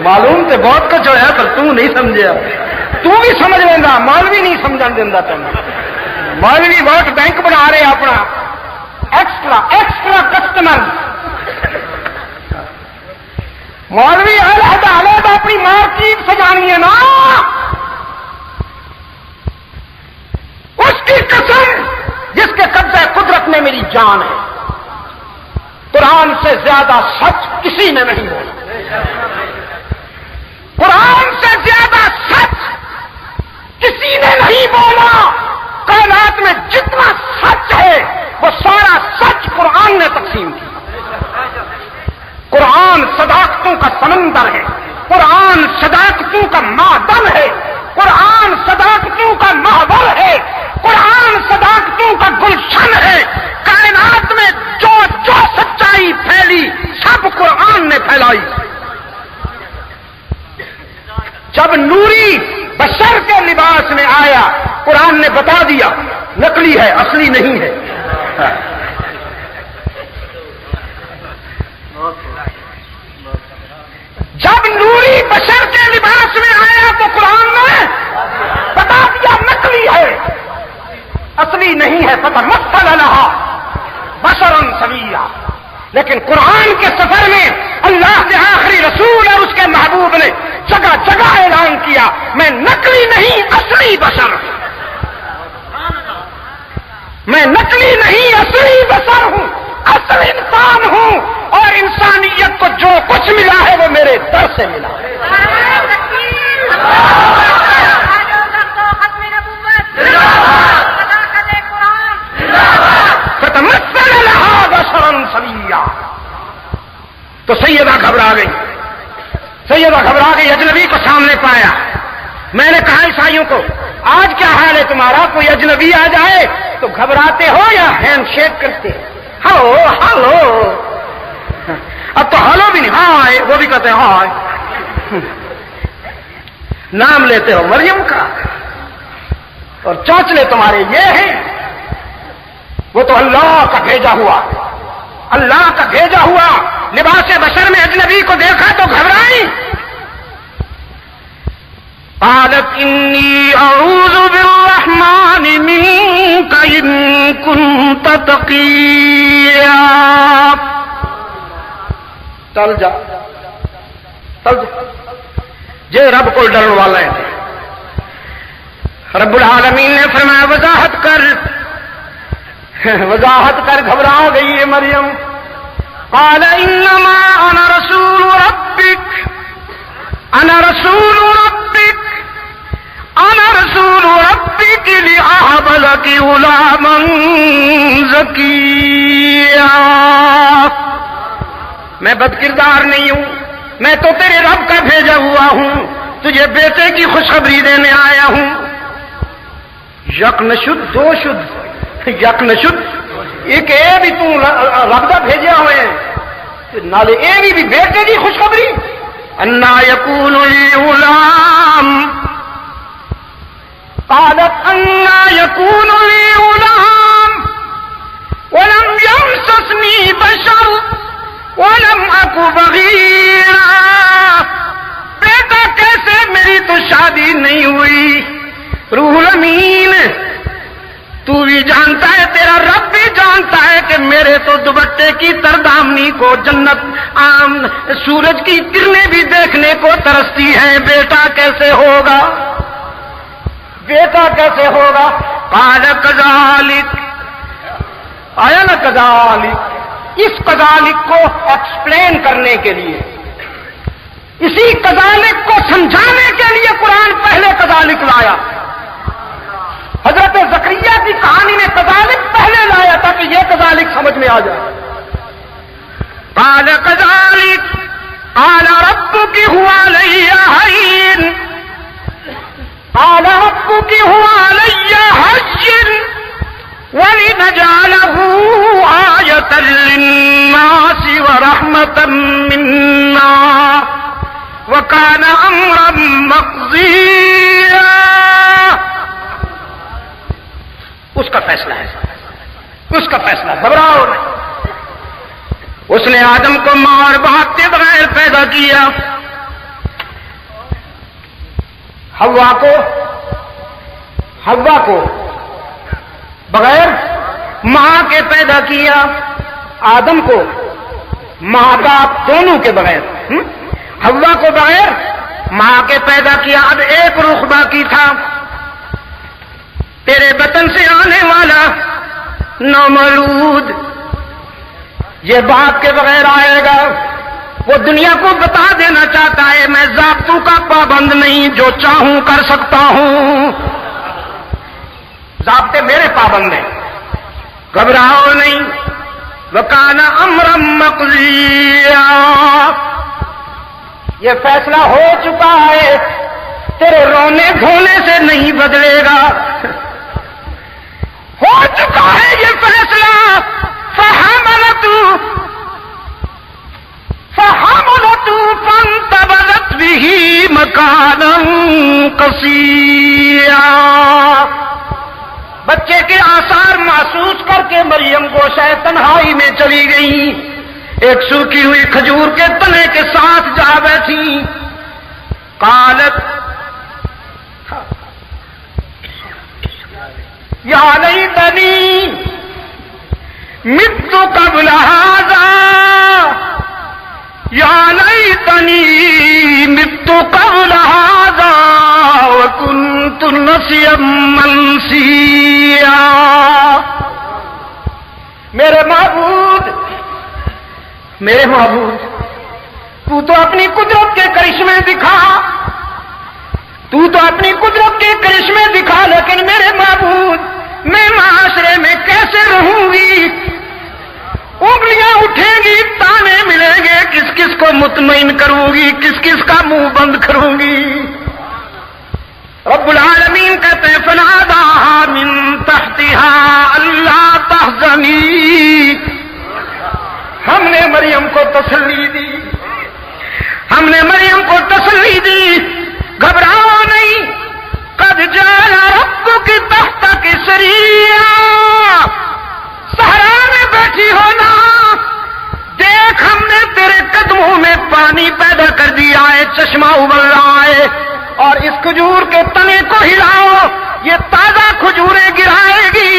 معلوم تے بہت کچھ ہویا پر تو نہیں سمجھیا. تو بھی سمجھ لینا، مولوی نہیں سمجھن دینا تین. مولوی ووٹ بینک بنا رہے اپنا ایکسٹرا کسٹمر. مولوی علیحدہ اپنی مارکیٹ سجانی ہے نا. اس کی قسم جس کے قبضہ قدرت میں میری جان ہے، قرآن سے زیادہ سچ کسی نے نہیں بولا. قرآن سے زیادہ سچ کسی نے نہیں بولا. کائنات میں جتنا سچ ہے وہ سارا سچ قرآن نے تقسیم کیا. قرآن صداقتوں کا سمندر ہے، قرآن صداقتوں کا معدن ہے، قرآن صداقتوں کا محور ہے، قرآن صداقتوں کا گلشن ہے. کائنات میں جو جو سچائی پھیلی سب قرآن نے پھیلائی. جب نوری بشر کے لباس میں آیا، قرآن نے بتا دیا نقلی ہے، اصلی نہیں ہے. جب نوری بشر کے لباس میں آیا تو قرآن نے بتا دیا نقلی ہے، اصلی نہیں ہے. فتمثل لها بشرا سویا. لیکن قرآن کے سفر میں اللہ کے آخری رسول اور اس کے محبوب نے جگہ جگہ اعلان کیا میں نقلی نہیں اصلی بشر ہوں، میں نقلی نہیں اصلی بشر ہوں، اصل انسان ہوں. اور انسانیت کو جو کچھ ملا ہے وہ میرے در سے ملا ہے. فتمثل لها بشرا سویا. تو سیدہ گھبرا گئی، سیدہ گھبرا گئی، اجنبی کو سامنے پایا. میں نے کہا عیسائیوں کو آج کیا حال ہے تمہارا؟ کوئی اجنبی آ جائے تو گھبراتے ہو یا ہینڈ شیک کرتے؟ Hello hello. اب تو ہلو بھی نہیں، ہائے وہ بھی کہتے ہیں ہائے. نام لیتے ہو مریم کا اور چونچلے تمہارے یہ ہیں. وہ تو اللہ کا بھیجا ہوا، اللہ کا بھیجا ہوا لباس بشر میں اجنبی کو دیکھا تو گھبرائی. قالت انی اعوذ بالرحمن منک ان کنت تقیا. چل جا چل جا، جے رب کو ڈرن والا ہے. رب العالمین نے فرمایا وضاحت کر، وضاحت کر. گھبرا گئی ہے مریم. قال انما انا رسول ربک، انا رسول ربک، انا رسول ربک لأہب لک غلاما زکیا. میں بد کردار نہیں ہوں، میں تو تیرے رب کا بھیجا ہوا ہوں، تجھے بیٹے کی خوشخبری دینے آیا ہوں. یک نشد دو شد، یک نشد ایک اے بھی تو رب کا بھیجا ہوئے ہیں، نالے اے بھی بیٹے کی خوشخبری. انا یکون لی غلام، قالت انا یکون لی غلام ولم یمسسنی بشر ولم اک بغیرا. بیٹا کیسے؟ میری تو شادی نہیں ہوئی. روح الامین تو بھی جانتا ہے، تیرا رب بھی جانتا ہے کہ میرے تو دوپٹے کی تردامنی کو جنت سورج کی کرنیں بھی دیکھنے کو ترستی ہیں. بیٹا کیسے ہوگا؟ بیٹا کیسے ہوگا؟ قال کذالک، آیا نا کذالک، اس کذالک کو ایکسپلین کرنے کے لیے، اسی کذالک کو سمجھانے کے لیے قرآن پہلے کذالک لایا. حضرت زکریا کی کہانی میں کذالک پہلے لایا تاکہ یہ کذالک سمجھ میں آ جائے. قال کذالک قال ربک هو علی هین، قال ربک هو علی هین وَلِنَجْعَلَهُ آيَةً لِلنَّاسِ وَرَحْمَةً مِنَّا وَكَانَ أَمْرًا مَقْضِيًّا. اس کا فیصلہ ہے، اس کا فیصلہ، گھبراؤ نہیں. اس نے آدم کو ماں اور باپ کے بغیر پیدا کیا، حوا کو بغیر ماں کے پیدا کیا، آدم کو ماں باپ دونوں کے بغیر، حوا کو بغیر ماں کے پیدا کیا. اب ایک رخ باقی تھا، تیرے بطن سے آنے والا نومولود، یہ باپ کے بغیر آئے گا. وہ دنیا کو بتا دینا چاہتا ہے میں ضابطوں کا پابند نہیں، جو چاہوں کر سکتا ہوں، ضابطے میرے پابند ہیں، گھبراؤ نہیں. وَكَانَ أَمْرًا مَقْضِيًّا، یہ فیصلہ ہو چکا ہے، تیرے رونے دھونے سے نہیں بدلے گا، ہو چکا ہے یہ فیصلہ. فَحَمَلَتْهُ فَانْتَبَذَتْ بِهِ مَكَانًا قَصِيًّا. بچے کے آثار محسوس کر کے مریم گوشہ تنہائی میں چلی گئی، ایک سوکھی ہوئی کھجور کے تنے کے ساتھ جا بیٹھی. قالت یا لیتنی مت قبل ھذا، یا لیتنی مت قبل ھذا وکنت نسیا منسیا. میرے معبود، میرے معبود، تو تو اپنی قدرت کے کرشمے دکھا، تو تو اپنی قدرت کے کرشمے دکھا، لیکن میرے معبود میں معاشرے میں کیسے رہوں گی؟ انگلیاں اٹھیں گی، تانے ملیں گے، کس کس کو مطمئن کروں گی، کس کس کا منہ بند کروں گی؟ رب العالمین کہتے ہیں فناداها من تحتها الا تحزنی. ہم نے مریم کو تسلی دی، ہم نے مریم کو تسلی دی، گھبراؤ نہیں. قد جعل ربک تحتک سریا، صحرا میں بیٹھی ہونا، دیکھ ہم نے تیرے قدموں میں پانی پیدا کر دیا ہے، چشمہ ابل رہا ہے، اور اس کھجور کے تنے کو ہلاؤ، یہ تازہ کھجوریں گرائے گی.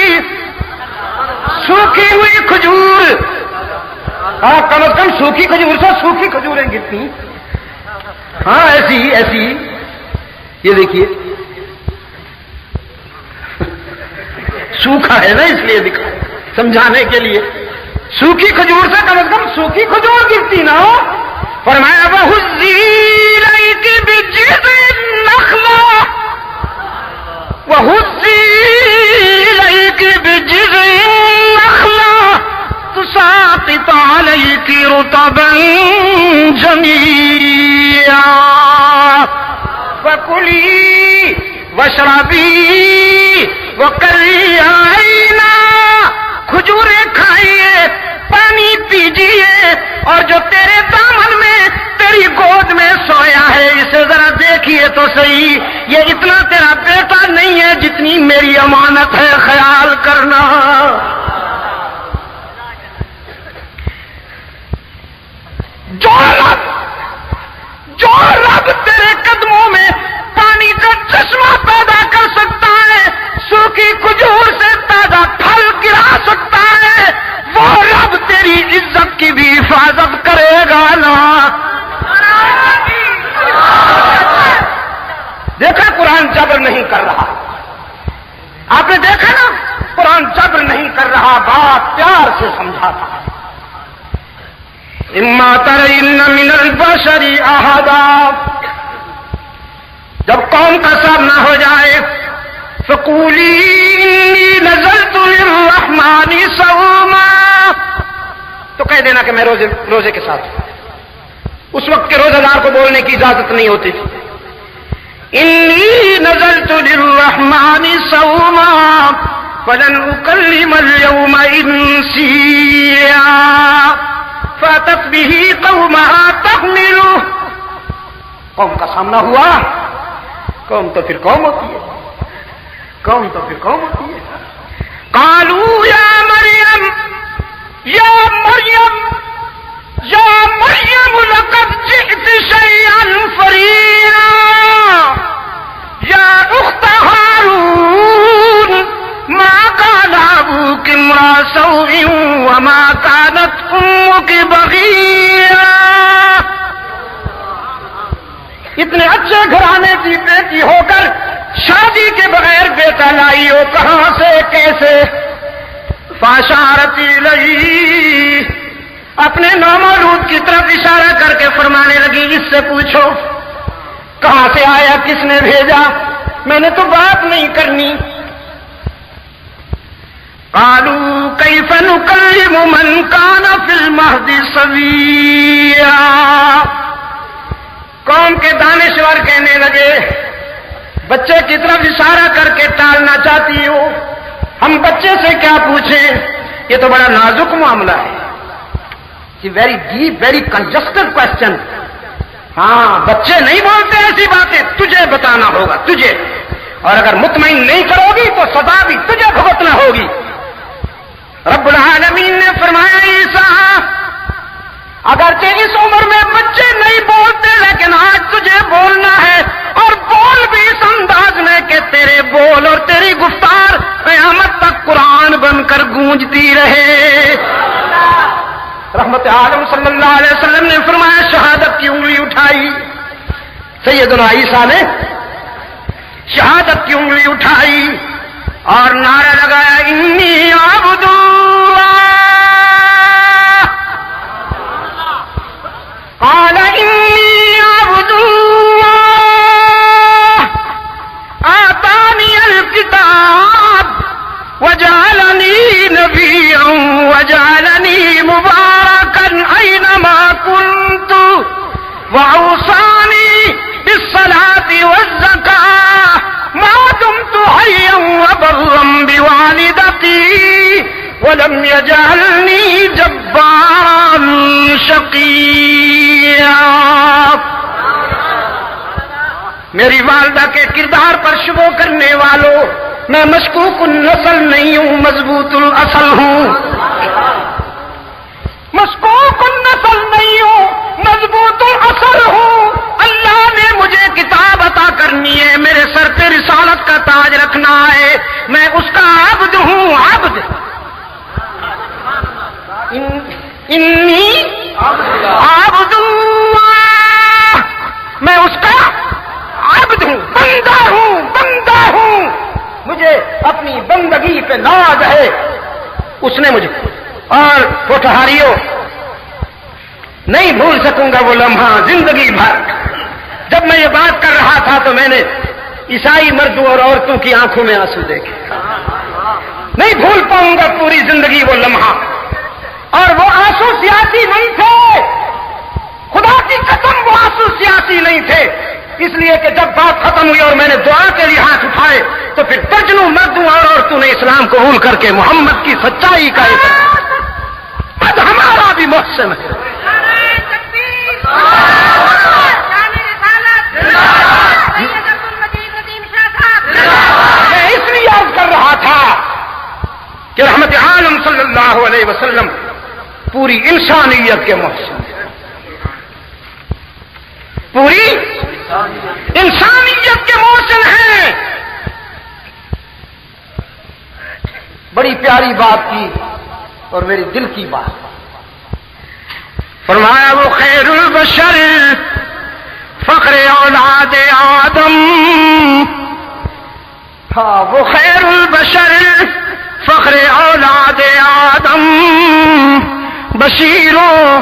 سوکھی ہوئی کھجور، ہاں کم از کم سوکھی کھجور سے سوکھی کھجوریں گرتی، ہاں ایسی. یہ دیکھیے سوکھا ہے نا، اس لیے دکھا سمجھانے کے لیے. سوکھی کھجور سے کم از کم سوکھی کھجور گرتی نا. فرمایا وَهُزِّي إِلَيْكِ بِجِذْعِ النَّخْلَةِ، وَهُزِّي إِلَيْكِ بِجِذْعِ النَّخْلَةِ تُسَاقِطْ عَلَيْكِ رُطَبًا جَنِيًّا فَكُلِي وَاشْرَبِي وَقَرِّي عَيْنًا. کھجوریں کھائیے، پانی پیجیے، اور جو تیرے دامن میں تیری گود میں سویا ہے اسے ذرا دیکھیے تو صحیح، یہ اتنا تیرا بیٹا نہیں ہے جتنی میری امانت ہے، خیال کرنا. جو رب تیرے قدموں میں پانی کا چشمہ پیدا کر سکتا ہے، سوکھی کھجور سے تازہ پھل گرا سکتا ہے، وہ رب تیری عزت کی بھی حفاظت کرے گا نا. دیکھا قرآن جبر نہیں کر رہا، رہا، بات پیار سے سمجھاتا ہے. اما ترین من البشر احدا، جب قوم کا سامنا ہو جائے، فقولی انی نذرت للرحمن صوما، تو کہہ دینا کہ میں روزے کے ساتھ ہوں. اس وقت کے روزہ دار کو بولنے کی اجازت نہیں ہوتی تھی. انی نذرت للرحمن صوما فلن اکلم اليوم انسیا فاتت به قومها تحمله. قوم کا سامنا ہوا، قوم تو پھر قوم ہوتی ہے، قوم تو پھر قوم ہوتی ہے. قالوا یا مریم یا مریم یا مریم لقد جئت شیئا فریعا یا اخت ہارون ما كان ابوك امرأ سوء وما كانت امك بغيا. اتنے اچھے گھرانے کی بیٹی ہو کر شادی کے بغیر بیٹا لائی ہو، کہاں سے کیسے؟ فاشارت الیہ، اپنے نامولود کی طرف اشارہ کر کے فرمانے لگی اس سے پوچھو کہاں سے آیا، کس نے بھیجا، میں نے تو بات نہیں کرنی. قالوا كيف نكلم من كان في المهد صبيا. قوم کے دانشور کہنے لگے بچے کی طرف اشارہ کر کے ٹالنا چاہتی ہو، ہم بچے سے کیا پوچھیں، یہ تو بڑا نازک معاملہ ہے. Very deep very congested question. ہاں بچے نہیں بولتے ایسی باتیں، تجھے بتانا ہوگا تجھے، اور اگر مطمئن نہیں کرو گی تو سزا بھی تجھے بھگتنا ہوگی. رب العالمین نے فرمایا عیسیٰ اگرچہ اس عمر میں بچے نہیں بولتے لیکن آج تجھے بولنا ہے، اور بول بھی اس انداز میں کہ تیرے بول اور تیری گفتار قیامت تک قرآن بن کر گونجتی رہے. رحمت عالم صلی اللہ علیہ وسلم نے فرمایا شہادت کی انگلی اٹھائی، سیدنا عیسیٰ نے شہادت کی انگلی اٹھائی اور نعرہ لگایا انی عبد اللہ. قال انی عبد اللہ آتانی الکتاب وجعلنی نبیا وجعلنی مبارکا اینما کنت واوصانی بالصلاة والزکاة ما دمت حیا وبرا بوالدتی ولم يجعلنی جبارا شقیا. میری والدہ کے کردار پر شبہ کرنے والوں، میں مشکوک النسل نہیں ہوں، مضبوط الاصل ہوں. مشکوک النسل نہیں ہوں، مضبوط الاصل ہوں. اللہ نے مجھے کتاب عطا کرنی ہے، میرے سر پہ رسالت کا تاج رکھنا ہے، میں اس کا عبد ہوں. عبد انی عبد اللہ، میں اس کا عبد ہوں، بندہ ہوں، بندہ ہوں. مجھے اپنی بندگی پہ ناز ہے اس نے مجھے. اور پٹھاریوں نہیں بھول سکوں گا وہ لمحہ زندگی بھر. جب میں یہ بات کر رہا تھا تو میں نے عیسائی مردوں اور عورتوں کی آنکھوں میں آنسو دیکھے. نہیں بھول پاؤں گا پوری زندگی وہ لمحہ. اور وہ آنسو سیاسی نہیں تھے، خدا کی قسم وہ آنسو سیاسی نہیں تھے. اس لیے کہ جب بات ختم ہوئی اور میں نے دعا کے لیے ہاتھ اٹھائے تو پھر درجنوں مردوں اور عورتوں نے اسلام قبول کر کے محمد کی سچائی کا اب ہمارا بھی محسن ہے. میں اس لیے عرض کر رہا تھا کہ رحمت عالم صلی اللہ علیہ وسلم پوری انسانیت کے محسن، پوری انسانیت کے محسن ہیں. بڑی پیاری بات کی اور میری دل کی بات. فرمایا وہ خیر البشر فخر اولاد آدم. ہاں وہ خیر البشر فخر اولاد بشیر و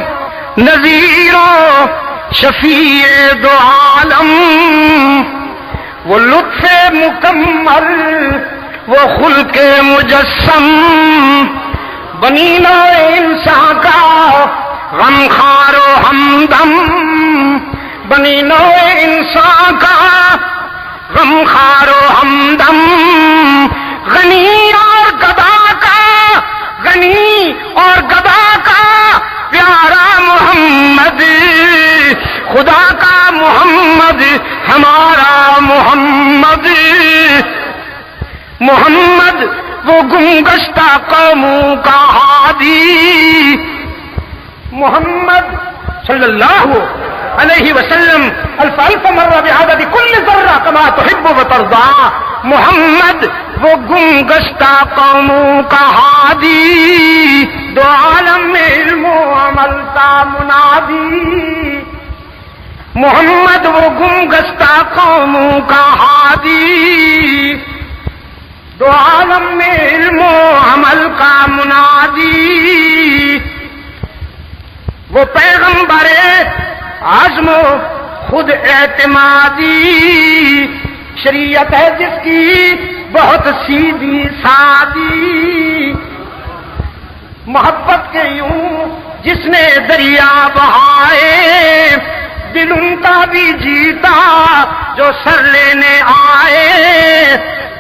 نذیر و شفیع دو عالم، وہ لطف مکمل وہ خلق مجسم، بنی نوع انسان کا غم خار و ہمدم، بنی نوع انسان کا غم خار و ہمدم، غنی اور گدا کا، غنی اور گدا کا پیارا محمد، خدا کا محمد ہمارا محمد، محمد وہ گمگشتہ قوموں کا ہادی، محمد صلی اللہ علیہ وسلم الف الف مرہ بعدد کل ذرہ کما تحب و ترضا، محمد وہ گمگشتہ قوموں کا ہادی، دو عالم میں علم و عمل کا منادی، محمد وہ گمگشتہ قوموں کا ہادی، دو عالم میں علم و عمل کا منادی، وہ پیغمبر عزم و خود اعتمادی، شریعت ہے جس کی بہت سیدھی سادی، محبت کے یوں جس نے دریا بہائے، دل ان کا بھی جیتا جو سر لینے آئے،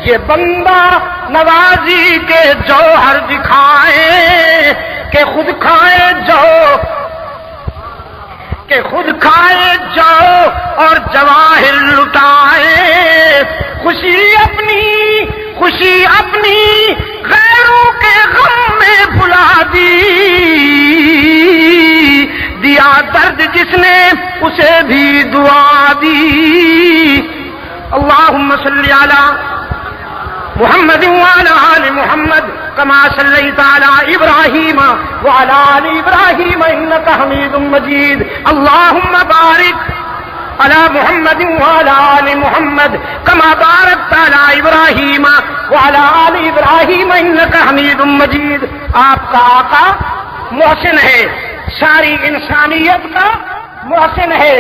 یہ بندہ نوازی کے جوہر دکھائے کہ خود کھائے جو، کہ خود کھائے جو اور جواہر لٹائے، خوشی اپنی غیروں کے غم میں بھلا دی، دیا درد جس نے اسے بھی دعا دی، اللہم صلی علی محمد وعلى آل محمد كما صليت على إبراهيم وعلى آل إبراهيم إنك حميد مجيد، اللهم بارك على محمد وعلى آل محمد كما باركت على إبراهيم وعلى آل إبراهيم إنك حميد مجيد۔ آپ کا آقا محسن ہے، ساری انسانیت کا محسن ہے،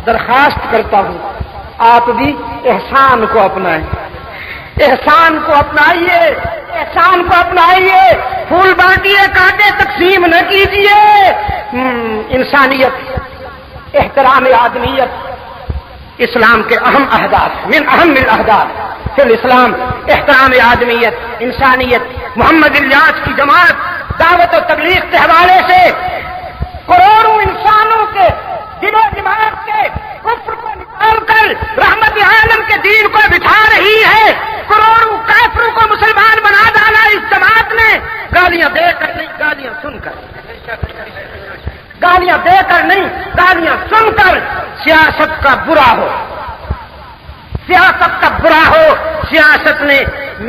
درخواست کرتا ہوں آپ بھی احسان کو اپنائیں، احسان کو اپنائیے، احسان کو اپنائیے، پھول بانٹیے، کانٹے تقسیم نہ کیجیے، انسانیت، احترام آدمیت اسلام کے اہم اہداف، من اہم الاہداف فی الاسلام، احترام آدمیت، انسانیت۔ محمد الیاس کی جماعت دعوت و تبلیغ کے حوالے سے کروڑوں انسانوں کے دل و دماغ کے کفر کو نکال کر رحمت عالم کے دین کو بٹھا رہی ہے، کروڑوں کافروں کو مسلمان بنا ڈالا اس جماعت نے، گالیاں دے کر نہیں، گالیاں سن کر، گالیاں دے کر نہیں، گالیاں سن کر سیاست کا برا ہو، سیاست کا برا ہو، سیاست نے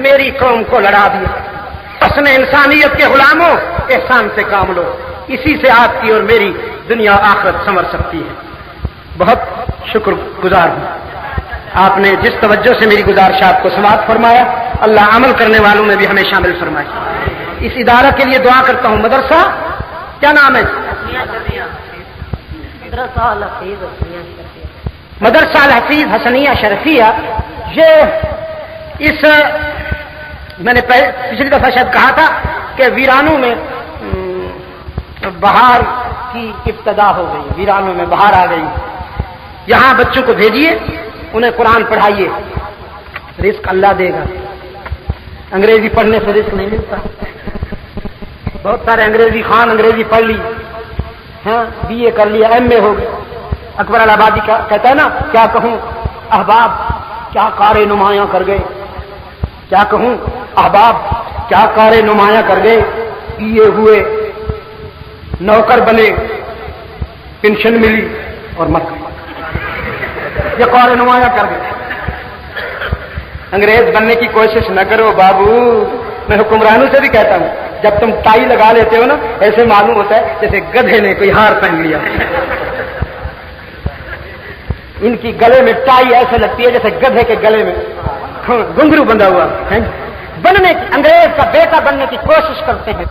میری قوم کو لڑا دیا، اس نے انسانیت کے غلاموں احسان سے کام لو، اسی سے آپ کی اور میری دنیا آخرت سنور سکتی ہے۔ بہت شکر گزار ہوں آپ نے جس توجہ سے میری گزارشات کو سماعت فرمایا، اللہ عمل کرنے والوں میں بھی ہمیں شامل فرمائے۔ اس ادارہ کے لیے دعا کرتا ہوں، مدرسہ کیا نام ہے؟ مدرسہ الحفیظ حسنیہ شرفیہ، یہ اس میں نے پچھلی دفعہ شاید کہا تھا کہ ویرانوں میں بہار کی ابتدا ہو گئی، ویرانوں میں بہار آ گئی، یہاں بچوں کو بھیجیے، انہیں قرآن پڑھائیے، رزق اللہ دے گا، انگریزی پڑھنے سے رزق نہیں ملتا، بہت سارے انگریزی خان انگریزی پڑھ لی، ہاں بی اے کر لیا، ایم اے ہو گیا، اکبر الہآبادی کا کہتا ہے نا، کیا کہوں احباب کیا کار نمایاں کر گئے، کیا کہوں احباب کیا کار نمایاں کر گئے، بی اے ہوئے، نوکر بنے، پینشن ملی اور مر گئے، یہ کار نمایاں کر گئے۔ انگریز بننے کی کوشش نہ کرو بابو، میں حکمرانوں سے بھی کہتا ہوں، جب تم ٹائی لگا لیتے ہو نا، ایسے معلوم ہوتا ہے جیسے گدھے نے کوئی ہار پہن لیا، ان کی گلے میں ٹائی ایسے لگتی ہے جیسے گدھے کے گلے میں گھنگرو بندھا ہوا ہے، بننے کی، انگریز کا بیٹا بننے کی کوشش کرتے ہیں۔